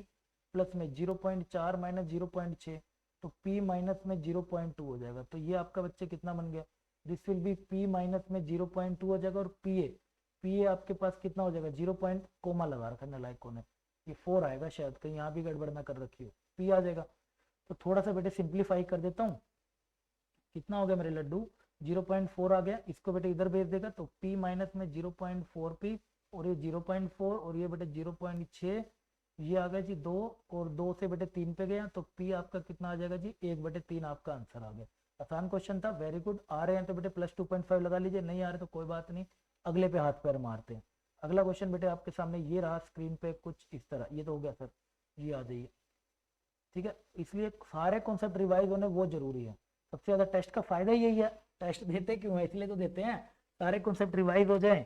प्लस में 0.4 माइनस 0.6, तो पी माइनस में 0.2 हो जाएगा। तो ये आपका बच्चे कितना बन गया, this will B P minus में 0.2 हो जाएगा, और पी ए आपके पास कितना हो जाएगा, 0 पॉइंट कोमा लगा रखा है लाइकों ने, ये 4 आएगा शायद, कहीं यहाँ भी गड़बड़ ना कर रखी हो, पी आ जाएगा। तो थोड़ा सा बेटे सिंप्लीफाई कर देता हूँ, कितना हो गया मेरे लड्डू, 0.4 आ गया, इसको बेटे इधर भेज देगा, तो p माइनस में 0.4 p, और ये 0.4, और ये बेटे 0.6, ये आ गया जी 2, और 2 से बेटे 3 पे गया, तो p आपका कितना आ जाएगा जी, 1/3 आपका आंसर आ गया। आसान क्वेश्चन था, वेरी गुड। आ रहे हैं तो बेटे प्लस 2.5 लगा लीजिए, नहीं आ रहे तो कोई बात नहीं, अगले पे हाथ पैर मारते हैं। अगला क्वेश्चन बेटे आपके सामने ये रहा स्क्रीन पे कुछ इस तरह, ये तो हो गया सर, ये आ जाइए, ठीक है। इसलिए सारे कॉन्सेप्ट रिवाइज होने वो जरूरी है, सबसे ज्यादा टेस्ट का फायदा यही है, टेस्ट देते क्यों है, इसलिए तो देते हैं, सारे कॉन्सेप्ट रिवाइज हो जाए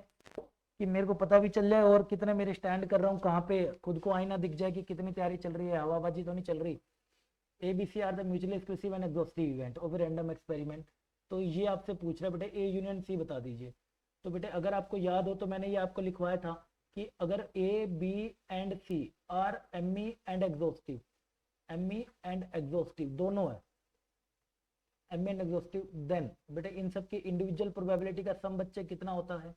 कि मेरे को पता भी चल जाए और कितने मेरे स्टैंड कर रहा हूँ, कहाँ पे खुद को आईना दिख जाए कि कितनी तैयारी चल रही है, हवाबाजी तो नहीं चल रही। ABC are the mutually exclusive and exhaustive event of random experiment. तो ये आपसे पूछ रहा है बेटे A यूनियन C बता दीजिए। तो बेटे अगर आपको याद हो तो मैंने ये आपको लिखवाया था कि अगर A, B and C are ME and exhaustive, ME and exhaustive दोनों है, ME एंड एग्जॉस्टिव, देन बेटे इन सब की इंडिविजुअल प्रोबेबिलिटी का सम बच्चे कितना होता है,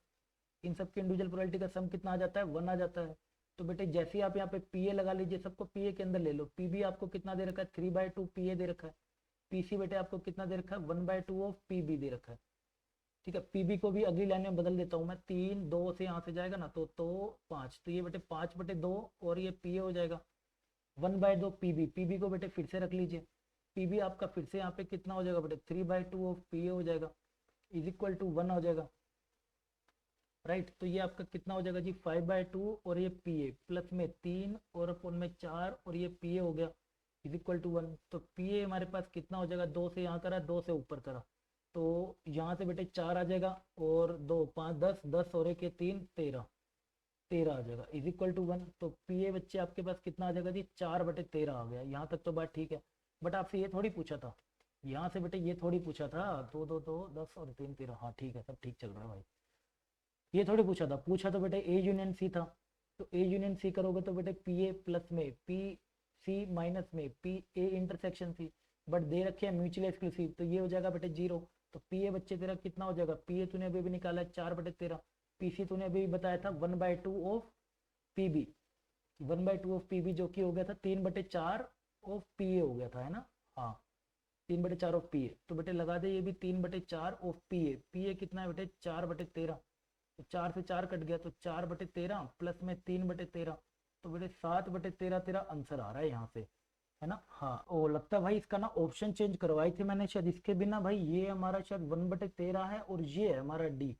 इन सब की इंडिविजुअल प्रोबेबिलिटी का सम कितना आ जाता है, 1 आ जाता है। तो बेटे जैसे ही आप यहाँ पे PA लगा लीजिए, सबको PA के अंदर ले लो, PB आपको कितना दे रखा है, 3/2 PA दे रखा है, PC बेटे आपको कितना दे रखा है, 1/2 ऑफ PB दे रखा है। ठीक है, PB को भी अगली लाइन में बदल देता हूँ मैं, 3 2 से यहाँ से जाएगा ना तो 5, तो ये बेटे 5/2 और ये PA हो जाएगा 1/2 PB को बेटे फिर से रख लीजिए, PB आपका फिर से यहाँ पे कितना हो जाएगा बेटे 3/2 ऑफ PA हो जाएगा, इज इक्वल टू 1 हो जाएगा, राइट। तो ये आपका कितना हो जाएगा जी 5/2 और ये PA प्लस में 3 और अपन में 4 और ये PA हो गया इज इक्वल टू 1। तो PA हमारे पास कितना हो जाएगा, 2 से यहाँ करा, 2 से ऊपर करा, तो यहाँ से बेटे 4 आ जाएगा और 2 5 10 10 और 1 3 13, 13 आ जाएगा इज इक्वल टू 1। तो PA बच्चे आपके पास कितना आ जाएगा जी 4/13 आ गया। यहाँ तक तो बात ठीक है, बट आपसे ये थोड़ी पूछा था, यहाँ से बेटे ये थोड़ी पूछा था 2 2 2 10 और 3 13, हाँ ठीक है, सब ठीक चल रहा है भाई। ये थोड़ी पूछा तो बेटे A यूनियन C था, तो A यूनियन C करोगे तो बेटे PA प्लस में PC माइनस में PA intersection C, but they रखे हैं म्यूचुअली एक्सक्लूसिव, तो ये हो जाएगा बेटे 0। तो PA बच्चे तेरा कितना हो जाएगा, PA तूने अभी भी निकाला है 4/13, PC तूने अभी बताया था 1/2 ऑफ PB, 1/2 ऑफ PB जो कि हो गया था 3/4 ऑफ PA हो गया था, है ना, हाँ 3/4 ऑफ PA। तो बेटे लगा दे ये भी 3/4 ऑफ PA कितना है बेटे 4/13, तो 4 से 4 कट गया, तो 4/13 प्लस में 3/13, तो बेटे 7/13 तेरा आंसर आ रहा है यहाँ से, है ना। हाँ ओ लगता है भाई इसका ना ऑप्शन चेंज करवाई थी मैंने शायद, इसके बिना भाई ये हमारा शायद 1/13 है और ये है हमारा D।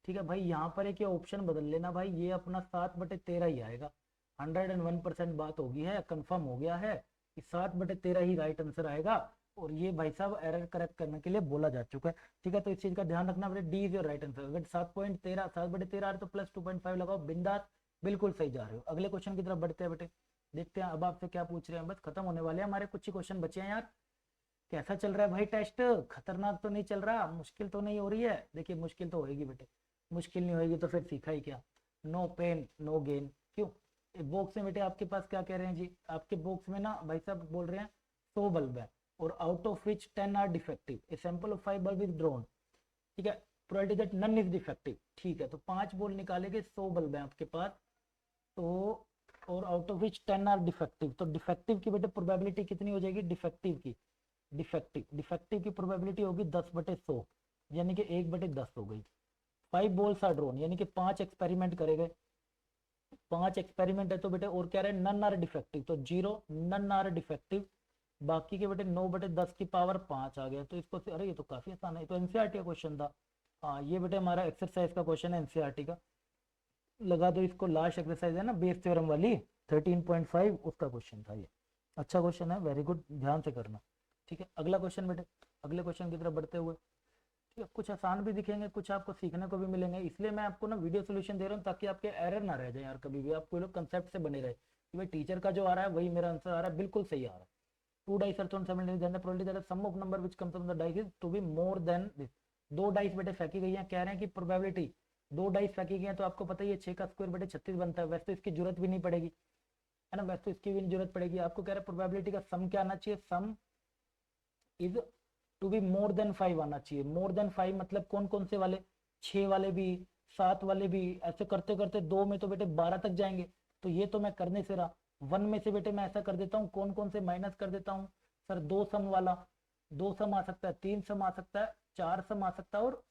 ठीक है भाई, यहाँ पर एक ये ऑप्शन बदल लेना भाई, ये अपना 7/13 ही आएगा, 101% बात होगी है, कंफर्म हो गया है कि 7/13 ही राइट आंसर आएगा। और ये भाई साहब एरर करेक्ट करने के लिए बोला जा चुका है। ठीक है, तो इस चीज का ध्यान रखना बेटे, D is your right answer. अगर 7/13 आ रहा तो प्लस 2.5 लगाओ, बिंदास, बिल्कुल सही जा रहे हो। अगले क्वेश्चन की तरफ बढ़ते हैं बेटे, देखते हैं अब आपसे क्या पूछ रहे हैं। बस खत्म होने वाले हैं हमारे, कुछ ही क्वेश्चन बचे हैं यार। कैसा चल रहा है भाई टेस्ट, खतरनाक तो नहीं चल रहा, मुश्किल तो नहीं हो रही है? देखिए मुश्किल तो होएगी बेटे, मुश्किल नहीं होएगी तो फिर सीखा ही क्या, नो पेन नो गेन। क्यों, बॉक्स में बेटे आपके पास क्या कह रहे हैं जी, आपके बॉक्स में ना भाई साहब बोल रहे हैं 100 बल्ब है और out of which 10 are defective, a sample of 5 bulb is drawn. ठीक है, probability that none is defective. ठीक है, तो 5 बोल निकालेंगे, 100 बल्ब है आपके पास, तो और out of which 10 are defective, तो डिफेक्टिव की बेटे प्रोबेबिलिटी कितनी हो जाएगी, डिफेक्टिव की प्रोबेबिलिटी होगी 10/100, यानी कि 1/10 हो गई। 5 बॉल्स आर ड्रोन, यानी कि 5 एक्सपेरिमेंट करे गए, 5 एक्सपेरिमेंट है तो बेटे और क्या रहे, नन आर डिफेक्टिव, तो 0 नन आर डिफेक्टिव, बाकी के बेटे 9/10 की पावर 5 आ गया। तो इसको, अरे ये तो काफी आसान है, तो एनसीईआरटी का क्वेश्चन था। हाँ ये बेटे हमारा एक्सरसाइज का क्वेश्चन है एनसीईआरटी का, लगा दो इसको, लास्ट एक्सरसाइज है ना बेस थ्योरम वाली 13.5, उसका क्वेश्चन था ये। अच्छा क्वेश्चन है, वेरी गुड, ध्यान से करना। ठीक है, अगला क्वेश्चन बेटे, अगले क्वेश्चन की तरफ बढ़ते हुए, ठीक है, कुछ आसान भी दिखेंगे, कुछ आपको सीखने को भी मिलेंगे, इसलिए मैं आपको ना वीडियो सोल्यूशन दे रहा हूँ ताकि आपके एरर ना रह जाए यार, कभी भी आपको लोग कंसेप्ट से बने रहे कि भाई टीचर का जो आ रहा है वही मेरा आंसर आ रहा है, बिल्कुल सही आ रहा है। 2 dice are thrown simultaneously, then the probability that the sum of number which comes from the dice is to be more than this। 2 dice बेटे फेंकी गई हैं, कह रहे हैं कि प्रोबेबिलिटी 2 डाइस फेंकी गई हैं, तो आपको पता ही है 6 का स्क्वायर बेटे 36 बनता है, वैसे तो इसकी जरूरत भी नहीं पड़ेगी, है ना, वैसे तो इसकी भी नहीं जरूरत पड़ेगी। आपको कह रहे हैं प्रोबेबिलिटी का सम क्या आना चाहिए, sum is to be more than 5 आना चाहिए। मोर देन 5 मतलब कौन कौन से वाले, 6 वाले भी, 7 वाले भी, ऐसे करते करते 2 में तो बेटे 12 तक जाएंगे, तो ये तो मैं करने से रहा। 1 में से बेटे मैं ऐसा कर देता हूँ, कौन कौन से माइनस कर देता हूँ सर, 2 सम वाला, 2 सम आ सकता है, 3 सम आ सकता है, 4 सम आ सकता है और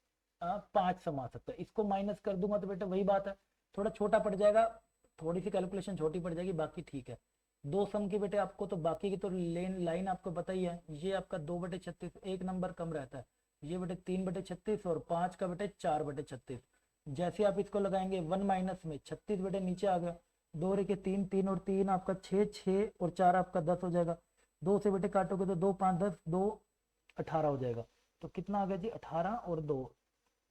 5 सम आ सकता है। इसको माइनस कर दूंगा तो बेटे वही बात है, थोड़ा छोटा पड़ जाएगा, थोड़ी सी कैलकुलेशन छोटी पड़ जाएगी, बाकी ठीक है। 2 सम की बेटे आपको तो बाकी की तो लाइन आपको पता ही है, ये आपका 2/36, एक नंबर कम रहता है, ये बेटे 3/36 और 5 का बेटे 4/36। जैसे आप इसको लगाएंगे 1 माइनस में 36 बेटे नीचे आ गया, 2 रे के 3, 3 और 3 आपका 6, 6 और 4 आपका 10 हो जाएगा, 2 से बेटे काटोगे तो 2 5 10, 2 18 हो जाएगा। तो कितना आ गया जी 18 और 2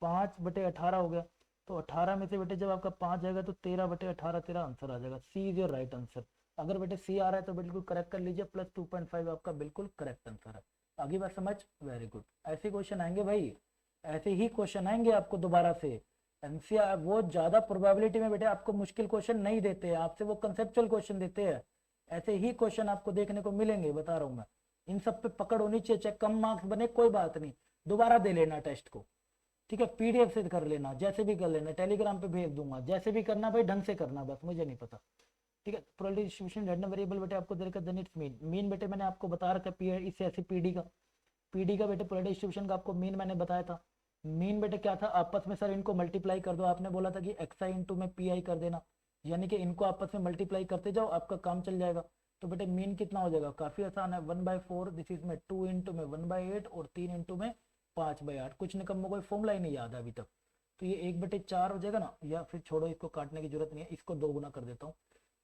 5/18 हो गया। तो 18 में से बेटे जब आपका 5 जाएगा तो 13/18 तेरा आंसर आ जाएगा। सी इज योर राइट आंसर। अगर बेटे सी आ रहा है तो बिल्कुल करेक्ट कर लीजिए, प्लस 2.5 आपका बिल्कुल करेक्ट आंसर है। आगे बात समझ, वेरी गुड। ऐसे क्वेश्चन आएंगे भाई, ऐसे ही क्वेश्चन आएंगे आपको दोबारा से। एनसीआर वो ज्यादा प्रोबेबिलिटी में बेटे आपको मुश्किल क्वेश्चन नहीं देते हैं, आपसे वो कंसेप्चुअल क्वेश्चन देते हैं। ऐसे ही क्वेश्चन आपको देखने को मिलेंगे, बता रहा हूँ मैं। इन सब पे पकड़ होनी चाहिए, चाहे कम मार्क्स बने कोई बात नहीं, दोबारा दे लेना टेस्ट को, ठीक है। पीडीएफ से कर लेना, जैसे भी कर लेना, टेलीग्राम पे भेज दूंगा, जैसे भी करना भाई ढंग से करना, बस मुझे नहीं पता, ठीक है। प्रोबेबिलिटी डिस्ट्रीब्यूशन रैंडम वेरिएबल बेटे आपको दे रखा है, मीन। मीन बेटे मैंने आपको बता रखा है, इससे ऐसी पीडी का बेटे प्रोबेबिलिटी डिस्ट्रीब्यूशन का आपको मीन मैंने बताया था। मीन बेटे क्या था, आपस में सर इनको मल्टीप्लाई कर दो, आपने बोला था कि एक्स आई इंटू में पी आई कर देना, यानी कि इनको आपस में मल्टीप्लाई करते जाओ, आपका काम चल जाएगा। तो बेटे मीन कितना हो जाएगा, काफी आसान है, 1/4, दिस इज में 2 इंटू में 1/8 और 3 इंटू में 5/8। कुछ निकम्मो कोई फॉर्मूला ही नहीं याद है अभी तक, तो ये 1/4 हो जाएगा ना, या फिर छोड़ो इसको काटने की जरूरत नहीं है, इसको 2 गुना कर देता हूँ।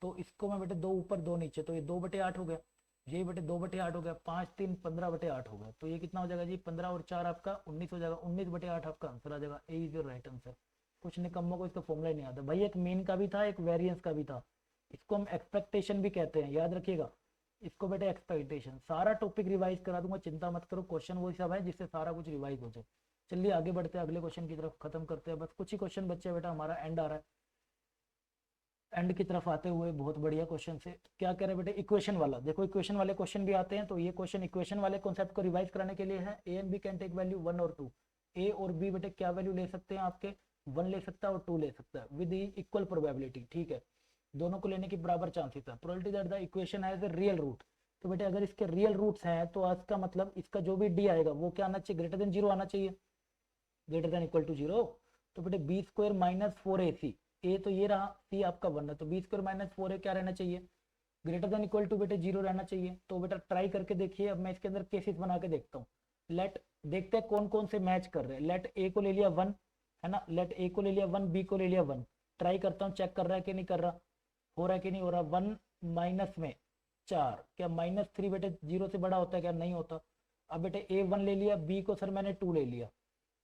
तो इसको मैं बेटे 2 ऊपर 2 नीचे, तो ये 2/8 हो गया, ये बेटे 2/8 हो गया, 5 3 15/8 हो गया। तो ये कितना हो जाएगा जी, 15 और 4 आपका 19 हो जाएगा, 19/8 आपका आंसर आ जाएगा। ए इज योर राइट आंसर। कुछ निकम्मों को इसका फॉर्मूला ही नहीं आता भाई, एक मीन का भी था, एक वेरिएंस का भी था, इसको हम एक्सपेक्टेशन भी कहते हैं, याद रखिएगा इसको बेटे, एक्सपेक्टेशन। सारा टॉपिक रिवाइज करा दूंगा, चिंता मत करो, क्वेश्चन वही सब है जिससे सारा कुछ रिवाइज हो जाए। चलिए आगे बढ़ते हैं, अगले क्वेश्चन की तरफ, खत्म करते हैं, बस कुछ ही क्वेश्चन बच्चे बेटा, हमारा एंड आ रहा है, एंड की तरफ आते हुए। बहुत बढ़िया क्वेश्चन से क्या कह रहे हैं बेटे, इक्वेशन वाला देखो, इक्वेशन वाले क्वेश्चन भी आते हैं, तो ये क्वेश्चन इक्वेशन वाले कॉन्सेप्ट को रिवाइज कराने के लिए है। A and B can take value 1 और 2, ए और बी बेटे क्या वैल्यू ले सकते हैं आपके, 1 ले सकता है और 2 ले सकता है, विद इक्वल प्रोबेबिलिटी, ठीक है, दोनों को लेने की बराबर चांसेस है। Probability that the equation has a real root, तो बेटे अगर इसके रियल रूट्स हैं तो आज का मतलब इसका जो भी डी आएगा वो क्या आना चाहिए, ग्रेटर देन 0 आना चाहिए, ग्रेटर देन इक्वल टू 0। तो बेटे बी स्क्वायर माइनस 4ac, ए तो ये रहा, सी आपका 1 है, तो बी स्क्वायर माइनस 4a क्या रहना चाहिए, ग्रेटर देन इक्वल टू बेटे 0 रहना चाहिए। तो बेटा ट्राई करके देखिए, अब मैं इसके अंदर केसेस बना के देखता हूँ। लेट देखते हैं कौन कौन से मैच कर रहे हैं। लेट ए को ले लिया 1, है ना, लेट ए को ले लिया 1, बी को ले लिया 1। ट्राई करता हूँ, चेक कर रहा है कि नहीं कर रहा, हो रहा है कि नहीं हो रहा। 1 माइनस में 4, क्या -3 बेटे 0 से बड़ा होता है क्या, नहीं होता। अब बेटे ए 1 ले लिया, बी को सर मैंने 2 ले लिया,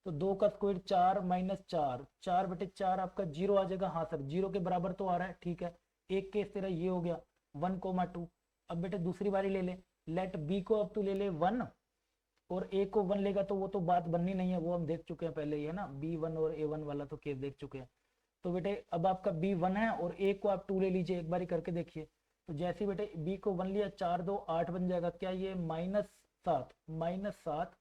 तो 2 का स्क्वायर 4 माइनस 4, 4 बेटे 4 आपका 0 आ जाएगा, हाँ सर 0 के बराबर तो आ रहा है, ठीक है। एक केस तेरा ये हो गया 1,2। अब बेटे दूसरी बारी ले ले, लेट बी को अब तू ले ले 1 और ए को 1 लेगा, तो वो तो बात बननी नहीं है, वो हम देख चुके हैं पहले ही, है ना, B1 और A1 वाला तो केस देख चुके हैं। तो बेटे अब आपका B1 है और ए को आप 2 ले लीजिए, एक बारी करके देखिए। तो जैसे बेटे बी को 1 लिया, 4 2 8 बन जाएगा, क्या ये -7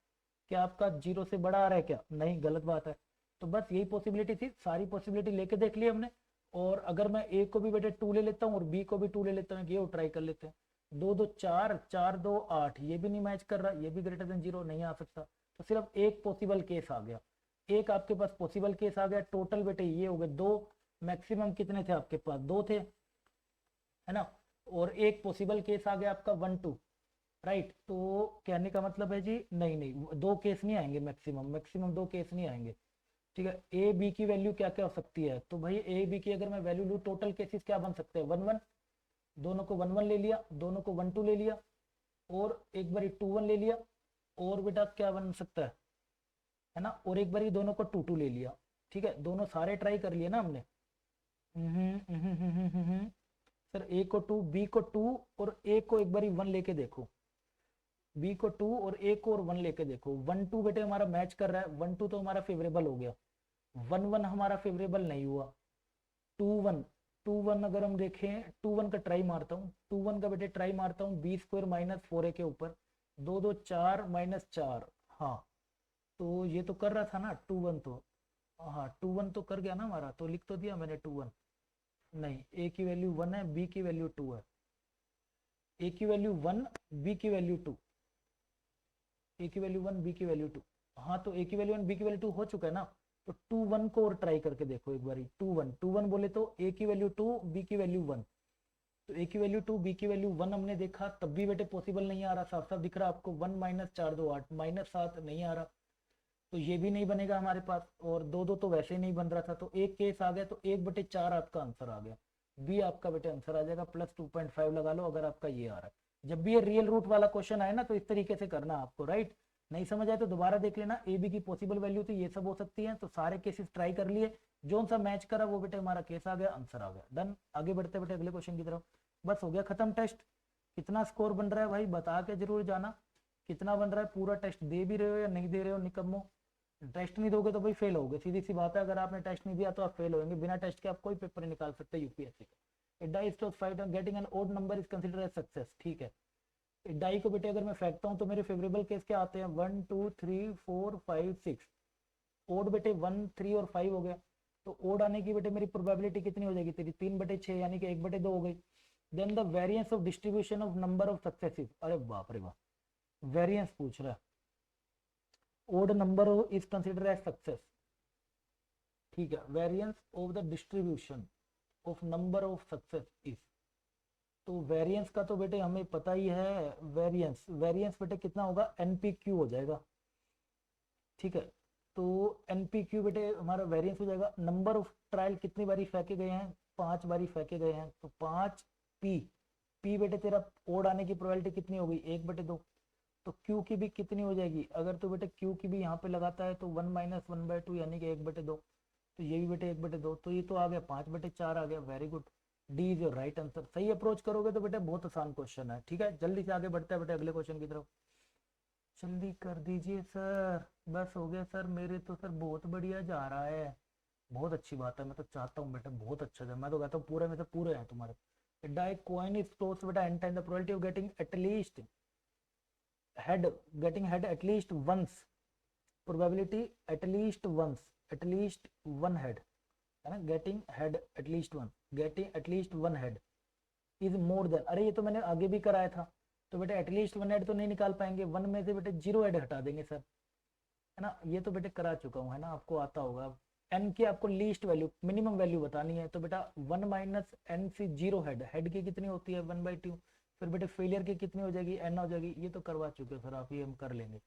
क्या आपका 0 से बड़ा आ रहा है क्या, नहीं, गलत बात है। तो बस यही पॉसिबिलिटी थी, सारी पॉसिबिलिटी लेके देख ली हमने। और अगर मैं ए को भी बेटे 2 ले लेता हूँ और बी को भी 2 ले लेता हूँ, ये ट्राई कर लेते हैं। 2 2 4, 4 2 8, ये भी नहीं मैच कर रहा, ये भी ग्रेटर देन 0 नहीं आ सकता। तो सिर्फ एक पॉसिबल केस आ गया, एक आपके पास पॉसिबल केस आ गया। टोटल बेटे ये हो गए 2, मैक्सिमम कितने थे आपके पास, 2 थे, है ना, और एक पॉसिबल केस आ गया आपका 1 2, राइट। तो कहने का मतलब है जी, नहीं नहीं 2 केस नहीं आएंगे, मैक्सिमम 2 केस नहीं आएंगे, ठीक है। ए बी की वैल्यू क्या क्या हो सकती है, तो भाई ए बी की अगर मैं वैल्यू लूँ, टोटल केसेस क्या बन सकते हैं, 1 1, दोनों को 1 1 ले लिया, दोनों को 1 2 ले लिया, और एक बार 2 1 ले लिया, और बेटा क्या बन सकता है ना, और एक बार दोनों को 2 2 ले लिया, ठीक है। दोनों सारे ट्राई कर लिए ना हमने। सर ए को 2, बी को 2 और ए को एक बार 1 लेके देखो, बी को 2 और ए को और 1 लेके देखो। 1 2 बेटे हमारा मैच कर रहा है, 1 2 तो हमारा फेवरेबल हो गया, 1 1 हमारा फेवरेबल नहीं हुआ। 2 1, 2 1 अगर हम देखें, 2 1 का ट्राई मारता हूँ, 2 1 का बेटे ट्राई मारता हूँ, बी स्क्वायर माइनस 4a के ऊपर, 2 2 4 -4, हाँ तो ये तो कर रहा था ना 2 1, तो हाँ 2 1 तो कर गया ना हमारा, तो लिख तो दिया मैंने 2 1। नहीं, ए की वैल्यू 1 है, बी की वैल्यू 2 है, ए की वैल्यू 1, बी की वैल्यू 2, ए की वैल्यू 1, बी की वैल्यू 2, हाँ तो ए की वैल्यू 1, बी की वैल्यू 2 हो चुका है ना। तो 2 1 को और ट्राई करके देखो एक बारी, 2 1 बोले तो ए की वैल्यू 2, बी की वैल्यू 1, तो ए की वैल्यू 2, बी की वैल्यू 1 हमने देखा, तब भी बेटे पॉसिबल नहीं आ रहा, साफ साफ दिख रहा आपको, 1 4 2 8 -7 नहीं आ रहा, तो ये भी नहीं बनेगा हमारे पास, और 2 2 तो वैसे ही नहीं बन रहा था, तो एक केस आ गया, तो 1/4 आपका आंसर आ गया, बी आपका बेटे आंसर आ जाएगा, प्लस 2.5 लगा लो अगर आपका ये आ रहा है। जब भी ये रियल रूट वाला क्वेश्चन आए ना, तो इस तरीके से करना आपको, राइट। नहीं समझ आए तो दोबारा देख लेना। ए बी की पॉसिबल वैल्यू तो ये सब हो सकती है, तो सारे केसेस ट्राई कर लिए, जो सा मैच करा वो बेटे हमारा केस आ गया, आंसर आ गया, डन। आगे बढ़ते बेटे अगले क्वेश्चन की तरफ। बस हो गया खत्म टेस्ट। कितना स्कोर बन रहा है भाई बता के जरूर जाना, कितना बन रहा है, पूरा टेस्ट दे भी रहे हो या नहीं दे रहे हो निकम्मो। टेस्ट नहीं दोगे तो भाई फेल होगे, सीधी सी बात है, अगर आपने टेस्ट नहीं दिया तो आप फेल होंगे, बिना टेस्ट के आप कोई पेपर नहीं निकाल सकते यूपीएससी का। Die stock fight getting an odd number is considered as success, ठीक है। डाई को बेटे अगर मैं फेंकता हूँ तो मेरे फेवरेबल केस क्या आते हैं, 1 2 3 4 5 6, ओड बेटे 1 3 और 5 हो गया, तो ओड आने की बेटे मेरी प्रोबेबिलिटी कितनी हो जाएगी तेरी, 3/6 यानी कि 1/2 हो गई। Then the variance of distribution of number of successive, अरे बाप रे बाप, वेरिएंस पूछ रहा है, odd number is considered as success, ठीक है। Variance of the distribution of number of success is, तो वेरिएंस का तो बेटे हमें पता ही है, वेरिएंस वेरिएंस बेटे कितना होगा, एनपीक्यू हो जाएगा, ठीक है। तो एनपीक्यू बेटे हमारा वेरिएंस हो जाएगा, नंबर ऑफ ट्रायल कितनी बारी फेंके गए हैं, 5 बारी फेंके गए हैं, तो 5 पी, पी बेटे तेरा ओड आने की प्रोबेबिलिटी कितनी हो गई, 1/2, तो क्यू की भी कितनी हो जाएगी, अगर तो बेटे क्यू की भी यहाँ पे लगाता है तो 1 - 1/2 यानी कि 1/2, तो ये भी बेटे 1/2, तो ये तो आ गया 5/4 आ गया, very good, D is your right answer. सही अप्रोच करोगे तो बेटे बहुत आसान क्वेश्चन है, ठीक है। जल्दी से आगे बढ़ते हैं बेटे अगले क्वेश्चन की तरफ, जल्दी कर दीजिए सर, बस हो गया सर, मेरे तो सर बहुत बढ़िया जा रहा है, बहुत अच्छी बात है, मैं तो चाहता हूँ बेटा बहुत अच्छा जाए, मैं तो कहता हूँ पूरे में से पूरे हैं तुम्हारे। डाई कॉइन इज टॉस्ड बेटा n time the probability of getting at least head, getting head at least once, probability at least once, at least one head है ना, getting head at least one, getting at least one head is more than, अरे ये तो मैंने आगे भी कराया था, तो बेटे at least one head तो नहीं निकाल पाएंगे, वन में से बेटे 0 हेड हटा देंगे सर, है ना, ये तो बेटे करा चुका हूँ, है ना, आपको आता होगा। एन की आपको लीस्ट वैल्यू मिनिमम वैल्यू बतानी है, तो बेटा 1 - n से 0 हेड, हेड की कितनी होती है 1/2, फिर बेटे फेलियर की कितनी हो जाएगी, n हो जाएगी, ये तो करवा चुके हो सर आप, ये हम कर लेंगे,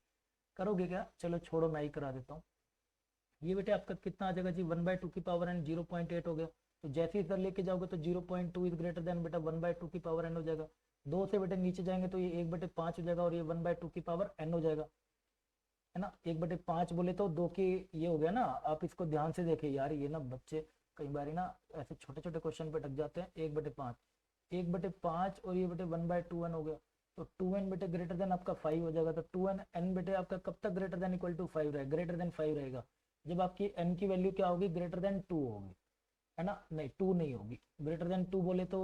करोगे क्या, चलो छोड़ो मैं ही करा देता हूँ। ये बेटे आपका कितना आ जाएगा जी, 1/2 की पावर n 0.8 हो गया, तो जैसे ही सर लेके जाओगे तो 0.2 इज ग्रेटर देन बेटा 1/2 की पावर n हो जाएगा, 2 से बेटे नीचे जाएंगे तो ये 1/5 हो जाएगा, और ये 1/2 की पावर n हो जाएगा, है ना। 1/5 बोले तो 2 की ये हो गया ना, आप इसको ध्यान से देखें यार, ये ना बच्चे कई बार ना ऐसे छोटे छोटे क्वेश्चन पे अटक जाते हैं, 1/5, 1/5 और ये बेटे 1/2n हो गया, तो 2n बेटे ग्रेटर देन आपका 5 हो जाएगा, तो 2n n बेटे आपका कब तक ग्रेटर देन इक्वल टू 5 रहेगा, ग्रेटर देन 5 रहेगा, जब आपकी n की वैल्यू क्या होगी, ग्रेटर देन 2 होगी, है ना, नहीं 2 नहीं होगी, ग्रेटर देन 2 बोले तो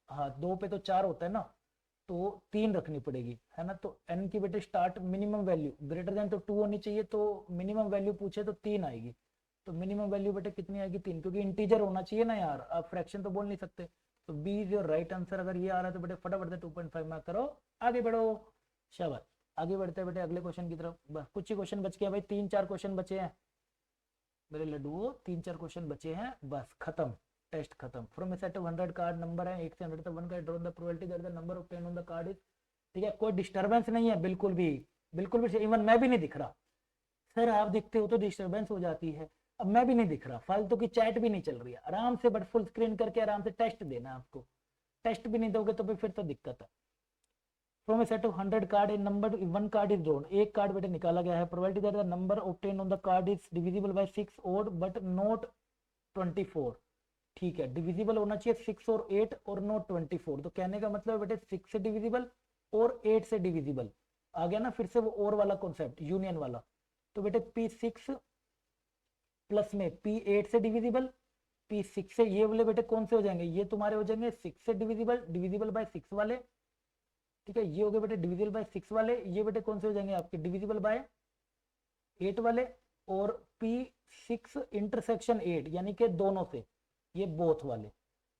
हाँ 2 पे तो 4 होता है ना, तो 3 रखनी पड़ेगी, है ना, तो n की बेटे start minimum value greater than तो 2 होनी चाहिए, तो मिनिमम वैल्यू पूछे तो 3 आएगी, तो मिनिमम वैल्यू बेटे कितनी आएगी 3, क्योंकि इंटीजर होना चाहिए ना यार, आप फ्रैक्शन तो बोल नहीं सकते, तो B is your right answer. अगर ये आ रहा है तो बेटे फटाफट से 2.5 मार्क करो, आगे बढ़ो, शाबाश। आगे बढ़ते हैं बेटे अगले क्वेश्चन की तरफ, बस कुछ ही क्वेश्चन बच गया भाई, 3-4 क्वेश्चन बचे हैं मेरे लड्डू, 3-4 क्वेश्चन बचे हैं, बस खत्म, टेस्ट खत्म। From a set of 100 card, number है 1 से 100 तक, 1 का draw the probability that the number of 10 on the card is, ठीक है, कोई डिस्टर्बेंस नहीं है बिल्कुल भी, बिल्कुल भी, इवन मैं भी नहीं दिख रहा सर, आप दिखते हो तो डिस्टर्बेंस हो जाती है, अब मैं भी नहीं दिख रहा, फालतू की चैट भी नहीं चल रही है, आराम से बट फुल स्क्रीन करके आराम से टेस्ट देना आपको, टेस्ट भी नहीं दोगे तो फिर तो दिक्कत है। From a set of 100 card, a number 1 card is drawn, एक कार्ड बेटे निकाला गया है, probability that the number obtain on the card is divisible by 6 odd but not 24, ठीक है, डिविजिबल होना चाहिए 6 और 8 और नॉट 24, तो कहने का मतलब बेटे 6 से डिविजिबल और 8 से डिविजिबल, आ गया ना फिर से वो और वाला कॉन्सेप्ट यूनियन वाला, तो बेटे P6 प्लस में P8 से डिविजिबल, P6 से ये वाले बेटे कौन से हो जाएंगे, ये तुम्हारे हो जाएंगे 6 से डिविजिबल, डिविजिबल बाय 6 वाले, ठीक है, ये हो गए बेटे डिविजिबल बाय 6 वाले, ये बेटे कौन से हो जाएंगे आपके डिविजिबल बाय 8 वाले, और P6 इंटरसेक्शन 8 यानी कि दोनों से, ये बोथ वाले,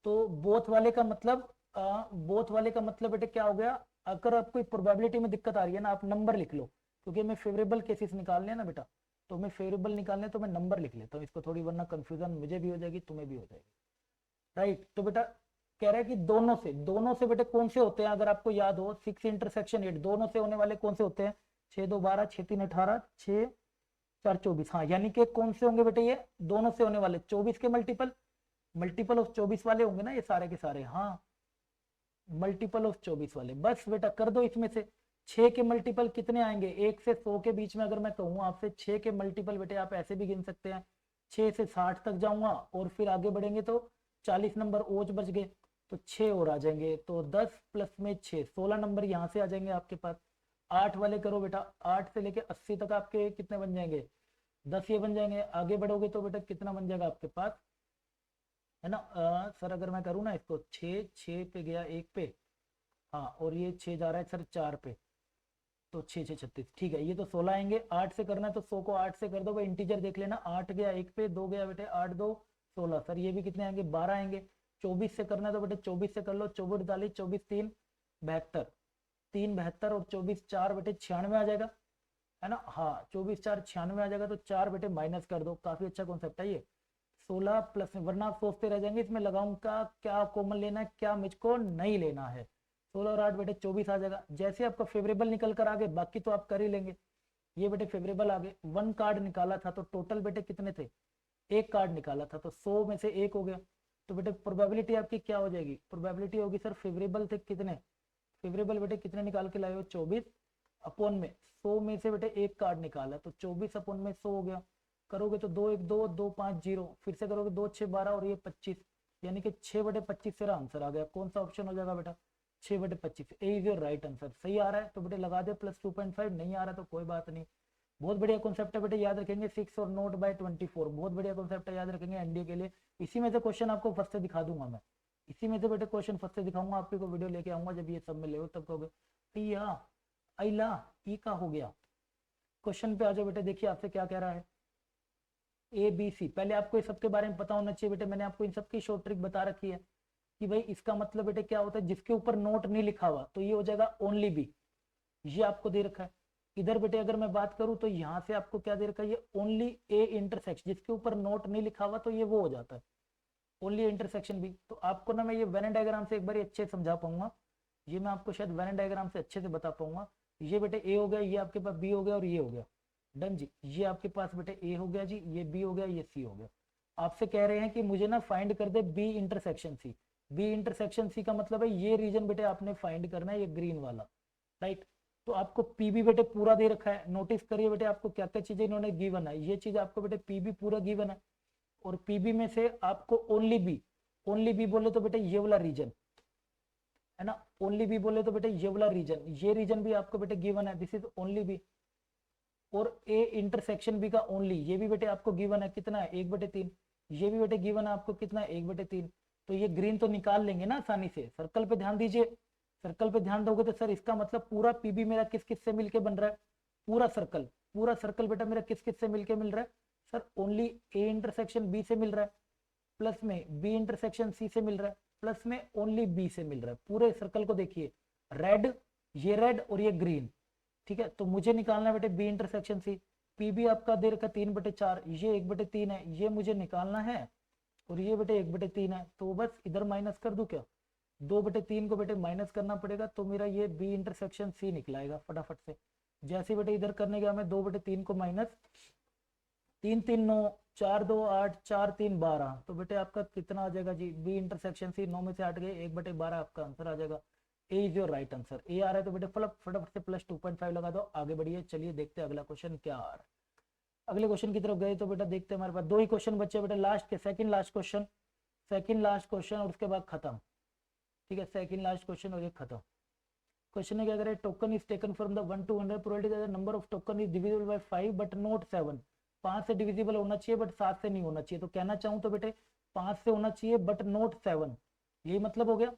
तो बोथ वाले का मतलब बोथ वाले का मतलब बेटे क्या हो गया, अगर आपको प्रोबेबिलिटी में दिक्कत आ रही है ना, आप नंबर लिख लो, क्योंकि मैं फेवरेबल केसेस निकालने हैं ना बेटा, तो मैं फेवरेबल निकालने तो मैं नंबर लिख लेता हूँ इसको थोड़ी, वरना कंफ्यूजन मुझे भी हो जाएगी तुम्हें भी हो जाएगी, राइट। तो बेटा कह रहा है कि दोनों से बेटे कौन से होते हैं, अगर आपको याद हो 6 इंटरसेक्शन 8 दोनों से होने वाले कौन से होते हैं, 6 2 12, 6 3 18, 6 4 24, हाँ यानी कि कौन से होंगे बेटे, ये दोनों से होने वाले 24 के मल्टीपल ऑफ 24 वाले होंगे ना ये सारे के सारे, हाँ मल्टीपल ऑफ 24 वाले, बस बेटा कर दो इसमें से, 6 के मल्टीपल कितने आएंगे, 1 से 100 के बीच में अगर मैं कहूँ आपसे 6 के मल्टीपल बेटे आप ऐसे भी गिन सकते हैं, 6 से 60 तक जाऊंगा और फिर आगे बढ़ेंगे तो 40 नंबर ओज बच गए, तो 6 और आ जाएंगे, तो 10 प्लस में 6 16 नंबर यहाँ से आ जाएंगे आपके पास। 8 वाले करो बेटा, 8 से लेके 80 तक आपके कितने बन जाएंगे, 10 ये बन जाएंगे। आगे बढ़ोगे तो बेटा कितना बन जाएगा आपके पास, है ना। सर अगर मैं करूँ ना इसको, 6 6 पे गया 1 पे, हाँ और ये 6 जा रहा है सर 4 पे, तो 6 6 36, ठीक है। ये तो 16 आएंगे, 8 से करना है तो 100 को 8 से कर दो भाई, इंटीजर देख लेना, 8 गया 1 पे, 2 गया बेटे 8 2 16, सर ये भी कितने आएंगे 12 आएंगे। 24 से करना है तो बेटे 24 से कर लो, 24 48, 24 3 72, 3 72 और 24 4 बेटे 96 आ जाएगा, है ना। हाँ 24 4 96 आ जाएगा, तो 4 बेटे माइनस कर दो, काफी अच्छा कॉन्सेप्ट है ये। 16 प्लस में, वरना आप सोचते रह जाएंगे इसमें लगाऊंगा क्या कॉमन लेना है क्या मुझको नहीं लेना है। 16 और 8 बेटे 24 आ जाएगा, जैसे आपका फेवरेबल निकल कर आगे बाकी तो आप कर ही लेंगे। ये बेटे फेवरेबल आगे, 1 कार्ड निकाला था तो टोटल बेटे कितने थे, 1 कार्ड निकाला था, तो 100 में से 1 हो गया, तो बेटे प्रोबेबिलिटी आपकी क्या हो जाएगी, प्रोबेबिलिटी होगी सर फेवरेबल थे कितने, फेवरेबल बेटे कितने निकाल के लाए हो 24 अपॉन में 100 में से बेटे 1 कार्ड निकाला, तो 24 अपॉन में 100 हो गया। करोगे तो 2 1 2 2 5 0, फिर से करोगे 2 6 12 और ये 25, यानी कि 6 बटे 25 से आंसर आ गया। कौन सा ऑप्शन हो जाएगा बेटा, 6 बटे 25, ए इज योर राइट आंसर। सही आ रहा है तो बेटे लगा दे प्लस 2.5, नहीं आ रहा तो कोई बात नहीं। बहुत बढ़िया कॉन्सेप्ट है बेटे, याद रखेंगे 6 और नोट बाय 24, बहुत बढ़िया कॉन्सेप्ट है, याद रखेंगे एनडीए के लिए। इसी में से क्वेश्चन आपको फर्स्ट से दिखा दूंगा मैं, इसी में से बेटे क्वेश्चन फर्स्ट से दिखाऊंगा आपको, को वीडियो लेके आऊंगा जब ये सब में ले तब कहोगे भैया अला ई का हो गया। क्वेश्चन पे आ जाओ बेटे, देखिए आपसे क्या कह रहा है, ए बी सी। पहले आपको इस सब के बारे में पता होना चाहिए बेटे, मैंने आपको इन सब की शॉर्ट ट्रिक बता रखी है कि भाई इसका मतलब बेटे क्या होता है, जिसके ऊपर नोट नहीं लिखा हुआ तो ये हो जाएगा ओनली बी, ये आपको दे रखा है। इधर बेटे अगर मैं बात करूं तो यहाँ से आपको क्या दे रखा है, ये ओनली ए इंटरसेक्शन, जिसके ऊपर नोट नहीं लिखा हुआ तो ये वो हो जाता है ओनली इंटरसेक्शन बी। तो आपको ना मैं ये वेन डायग्राम से एक बार अच्छे से समझा पाऊंगा, ये मैं आपको शायद वेन डायग्राम से अच्छे से बता पाऊंगा। ये बेटे ए हो गया, ये आपके पास बी हो गया और ये हो गया, डन जी। ये आपके पास बेटे ए हो गया जी, ये बी हो गया, ये सी हो गया। आपसे कह रहे हैं कि मुझे ना फाइंड कर दे B intersection C. B intersection C का मतलब है ये रीजन बेटे आपने फाइंड करना है, ये ग्रीन वाला, राइट। तो आपको पीबी बेटे पूरा दे रखा है, नोटिस करिए बेटे आपको क्या क्या चीजें इन्होंने गिवन है, ये चीज आपको बेटे पीबी पूरा गिवन है, और पीबी में से आपको ओनली बी बोले तो बेटे ये वाला रीजन, है ना। ओनली बी बोले तो बेटे ये वाला रीजन, ये रीजन भी आपको बेटे गिवन है, दिस इज ओनली बी। और ए इंटरसेक्शन बी का ओनली, ये भी बेटे आपको गिवन है, कितना है 1/3। ये भी बेटे गिवन है आपको, कितना है 1/3। तो ये ग्रीन तो निकाल लेंगे ना आसानी से। सर्कल पे ध्यान दीजिए, सर्कल पे ध्यान दोगे तो सर इसका मतलब पूरा पीबी मेरा किस किस से मिलके बन रहा है, पूरा सर्कल बेटा मेरा किस किस से मिलके मिल रहा है, sir only A intersection B से मिल रहा है, प्लस में बी इंटरसेक्शन सी से मिल रहा है, प्लस में ओनली बी से मिल रहा है। पूरे सर्कल को देखिए, रेड, ये रेड और ये ग्रीन, ठीक है। तो मुझे निकालना है बेटे बी इंटरसेक्शन सी। पीबी आपका दे रखा 3/4, ये 1/3 है, ये मुझे निकालना है, और ये बेटे 1/3 है, तो बस इधर माइनस कर दूं क्या, 2/3 को बेटे माइनस करना पड़ेगा, तो मेरा ये बी इंटरसेक्शन सी निकलाएगा फटाफट से। जैसे बेटे इधर करने गया मैं 2/3 को माइनस, 3 3 9, 4 2 8, 4 3 12, तो बेटे आपका कितना आ जाएगा जी, बी इंटरसेक्शन सी, 9 में से 8 गए, 1/12 आपका आंसर आ जाएगा। ए इज योर राइट आंसर। ए आ रहा है तो बेटे फटाफट से प्लस 2.5 लगा दो, आगे बढ़िए। चलिए देखते हैं अगला क्वेश्चन क्या आ रहा है। अगले क्वेश्चन की तरफ गए तो बेटा देखते हैं, हमारे पास 2 ही क्वेश्चन बचे बेटा लास्ट के, सेकंड लास्ट क्वेश्चन और उसके बाद खत्म, ठीक है। सेकंड लास्ट क्वेश्चन और ये खत्म। क्वेश्चन है क्या करे, token is taken from the 1 to 100 probability that the number of token is divisible by 5 but not 7। 5 से डिविजिबल होना चाहिए बट 7 से नहीं होना चाहिए, तो कहना चाहूँ तो बेटे 5 से होना चाहिए बट नॉट 7, यही मतलब हो गया।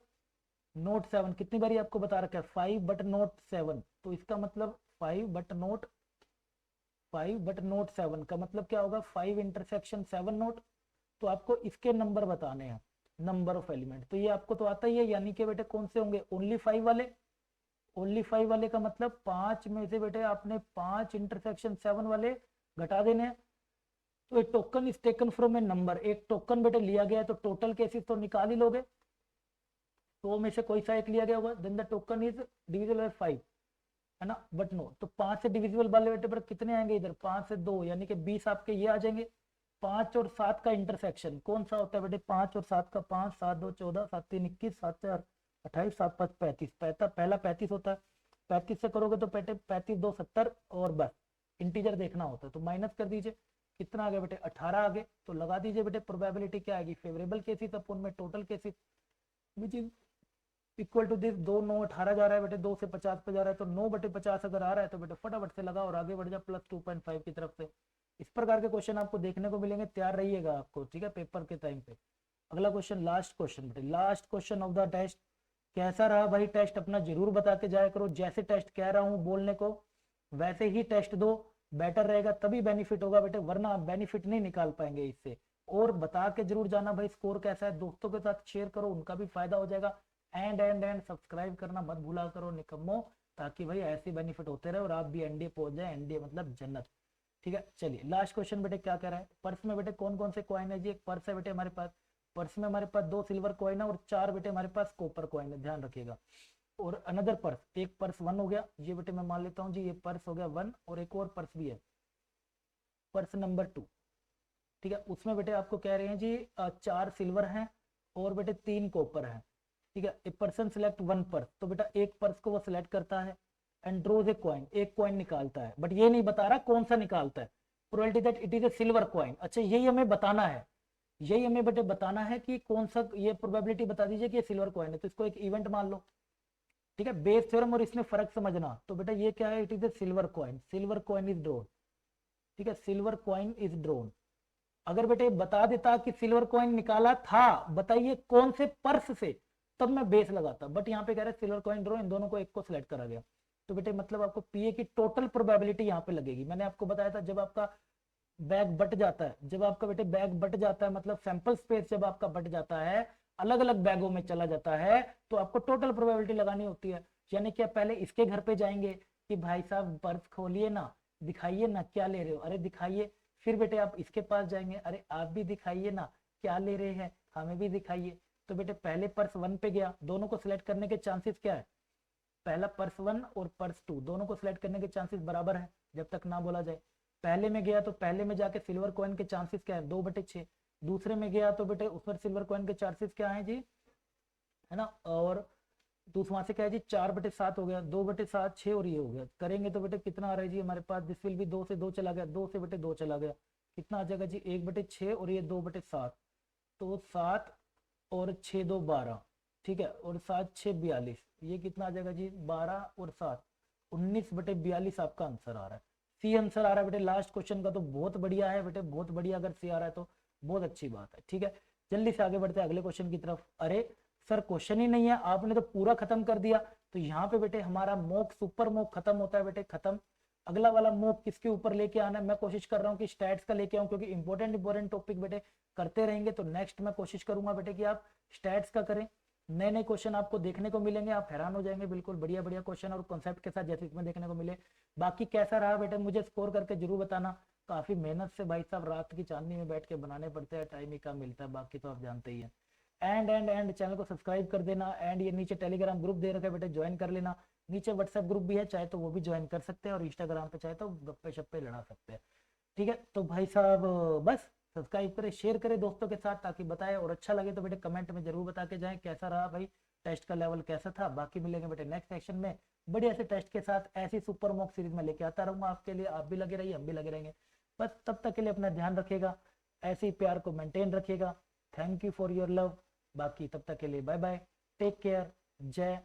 नोट 7 कितनी बारी आपको बता रखा है, 5 बट नोट 7, तो इसका मतलब 5 बट नोट 7 का मतलब क्या होगा, 5 इंटरसेक्शन 7 नोट। तो आपको इसके नंबर बताने हैं, नंबर ऑफ एलिमेंट, तो ये आपको तो आता ही है, यानी कि बेटे कौन से होंगे, ओनली 5 वाले। ओनली 5 वाले का मतलब 5 में से बेटे आपने 5 इंटरसेक्शन 7 वाले घटा देने हैं। तो एक token is taken from A number, एक टोकन बेटे लिया गया है तो टोटल केसेस तो निकाल ही लोगे, तो में से कोई सा एक लिया गया होगा, then the token is divisible by 5, है ना, बट नो। तो 5 से डिविजिबल वाले बेटे पर कितने आएंगे, इधर 5 से 2 यानी कि 20 आपके ये आ जाएंगे। 5 और 7 का इंटरसेक्शन कौन सा होता है बेटे, 5 और 7 का, 5 7 2 14, 7 3 21, 7 4 28, 7 5 35, पहला 35 होता है। 35 से करोगे तो बेटे 35 2 70 और बस इंटीजर देखना होता है तो माइनस कर दीजिए, कितना आ गया बेटे 18 आ गए। तो लगा दीजिए बेटे प्रोबेबिलिटी क्या आएगी, फेवरेबल केसेस अपन में total cases which is equal to this. 2 9 18 जा रहा है बेटे, 2 से 50 पे जा रहा है तो 9/50 अगर आ रहा है तो बेटे फटाफट से लगा और आगे बढ़ जा प्लस 2.5 की तरफ से। इस प्रकार के क्वेश्चन आपको देखने को मिलेंगे, तैयार रहिएगा आपको, ठीक है, पेपर के टाइम पे। अगला क्वेश्चन, लास्ट क्वेश्चन बेटे, last question of the test. कैसा रहा भाई टेस्ट, अपना जरूर बता के जाया करो। जैसे टेस्ट कह रहा हूँ बोलने को वैसे ही टेस्ट दो, बेटर रहेगा, तभी बेनिफिट होगा बेटे, वरना आप बेनिफिट नहीं निकाल पाएंगे इससे। और बता के जरूर जाना भाई स्कोर कैसा है, दोस्तों के साथ शेयर करो, उनका भी फायदा हो जाएगा। एंड सब्सक्राइब करना मत भूला करो निकम्मो, ताकि भाई ऐसे बेनिफिट होते रहे और आप भी एनडीए पहुंच जाए, एनडीए मतलब जन्नत। ठीक है, चलिए लास्ट क्वेश्चन बेटे क्या कह रहा है, पर्स में बेटे कौन कौन से कॉइन है जी। एक पर्स है बेटे हमारे पास, पर्स में हमारे पास 2 सिल्वर कॉइन है और 4 बेटे हमारे पास कॉपर कॉइन है, ध्यान रखिएगा। और अनदर पर्स, एक पर्स 1 हो गया, ये बेटे मैं मान लेता हूँ जी, ये पर्स हो गया 1, और एक और पर्स भी है, पर्स नंबर 2। ठीक है, उसमें बेटे आपको कह रहे हैं जी 4 सिल्वर हैं और बेटे 3 कॉपर हैं। ठीक है, ए पर्सन सिलेक्ट 1 पर्स, तो बेटा एक पर्स को वो सिलेक्ट करता है एंड ड्रॉज ए कॉइन, एक कॉइन निकालता है, बट ये नहीं बता रहा कौन सा निकालता है। Probability that it is a silver coin, अच्छा यही हमें बताना है, यही हमें बेटे बताना है कि कौन सा, ये प्रोबेबिलिटी बता दीजिए कि ये सिल्वर कॉइन है, तो इसको एक इवेंट मान लो। ठीक है, बेस थ्योरम और इसमें फर्क समझना। तो बेटा ये क्या है, it is a silver coin, silver coin is drawn. ठीक है, सिल्वर कॉइन इज ड्रॉन। अगर बेटे बता देता कि सिल्वर कॉइन निकाला था, बताइए कौन से पर्स से, तब मैं बेस लगाता, बट यहाँ पे कह रहा है सिल्वर कॉइन ड्रॉ, इन दोनों को एक को सिलेक्ट करा गया। तो बेटे मतलब आपको पीए की टोटल प्रोबेबिलिटी यहाँ पे लगेगी। मैंने आपको बताया था जब आपका बैग बट जाता है, जब आपका बेटे बैग बट जाता है, मतलब सैंपल स्पेस जब आपका बट जाता है, अलग अलग बैगों में चला जाता है, तो आपको टोटल प्रोबेबिलिटी लगानी होती है। यानी कि आप पहले इसके घर पे जाएंगे कि भाई साहब पर्स खोलिए ना, दिखाइए ना क्या ले रहे हो, अरे दिखाइए। फिर बेटे आप इसके पास जाएंगे, अरे आप भी दिखाइए ना क्या ले रहे हैं, हमें भी दिखाइए। तो बेटे पहले पर्स 1 पे गया, दोनों को सिलेक्ट करने के चांसेस क्या है, पहला पर्स 1 और पर्स 2 दोनों को सिलेक्ट करने के चांसेस बराबर है जब तक ना बोला जाए। पहले में गया तो पहले में जाके सिल्वर कॉइन के चांसेस क्या है, 2/6। दूसरे में गया तो बेटे उस पर सिल्वर कॉइन के चांसेस क्या है जी, है ना, और दूसरा वहां से क्या है जी 4/7 हो गया, 2/7 6 और ये हो गया, करेंगे तो बेटे कितना आ रहा है जी हमारे पास, दिस विल भी 2 से 2 चला गया, 2 से बेटे 2 चला गया, कितना आ जाएगा जी 1/6 और ये 2/7, तो 7 और 6 2 12। ठीक है, और 7 6 42, ये कितना आ जाएगा जी 12 और 7 19/42 आपका आंसर आ रहा है, सी आंसर आ रहा है बेटे लास्ट क्वेश्चन का। तो बहुत बढ़िया है बेटे, बहुत बढ़िया, अगर सी आ रहा है तो बहुत अच्छी बात है। ठीक है, जल्दी से आगे बढ़ते हैं अगले क्वेश्चन की तरफ। अरे सर क्वेश्चन ही नहीं है, आपने तो पूरा खत्म कर दिया। तो यहाँ पे बेटे हमारा मॉक सुपर मॉक खत्म होता है बेटे, खत्म। अगला वाला मॉक किसके ऊपर लेके आना है, मैं कोशिश कर रहा हूँ कि स्टैट्स का लेके आऊँ, क्योंकि इंपॉर्टेंट टॉपिक बेटे करते रहेंगे। तो नेक्स्ट मैं कोशिश करूंगा बेटे कि आप स्टैट्स का करें, नए नए क्वेश्चन आपको देखने को मिलेंगे, आप हैरान हो जाएंगे, बिल्कुल बढ़िया बढ़िया क्वेश्चन और कॉन्सेप्ट के साथ जैसे इसमें देखने को मिले। बाकी कैसा रहा बेटे मुझे स्कोर करके जरूर बताना। काफी मेहनत से भाई साहब रात की चांदनी में बैठ के बनाने पड़ते हैं, टाइम ही कम मिलता है, बाकी तो आप जानते ही हैं। एंड चैनल को सब्सक्राइब कर देना। एंड ये नीचे टेलीग्राम ग्रुप दे रखा है बेटे, ज्वाइन कर लेना। नीचे व्हाट्सएप ग्रुप भी है, चाहे तो वो भी ज्वाइन कर सकते हैं, और इंस्टाग्राम पे चाहे तो गप्पे शप्पे लड़ा सकते हैं। ठीक है, तो भाई साहब बस सब्सक्राइब करें, शेयर करें दोस्तों के साथ, ताकि बताएं, और अच्छा लगे तो बेटे कमेंट में जरूर बता के जाएं कैसा रहा भाई टेस्ट का लेवल कैसा था। बाकी मिलेंगे बेटे नेक्स्ट सेक्शन में बढ़िया से टेस्ट के साथ, ऐसी सुपर मॉक सीरीज में लेके आता रहूंगा आपके लिए, आप भी लगे रहिए हम भी लगे रहेंगे। बस तब तक के लिए अपना ध्यान रखिएगा, ऐसे ही प्यार को मेंटेन रखिएगा। Thank you for your love. बाकी तब तक के लिए बाय बाय, टेक केयर, जय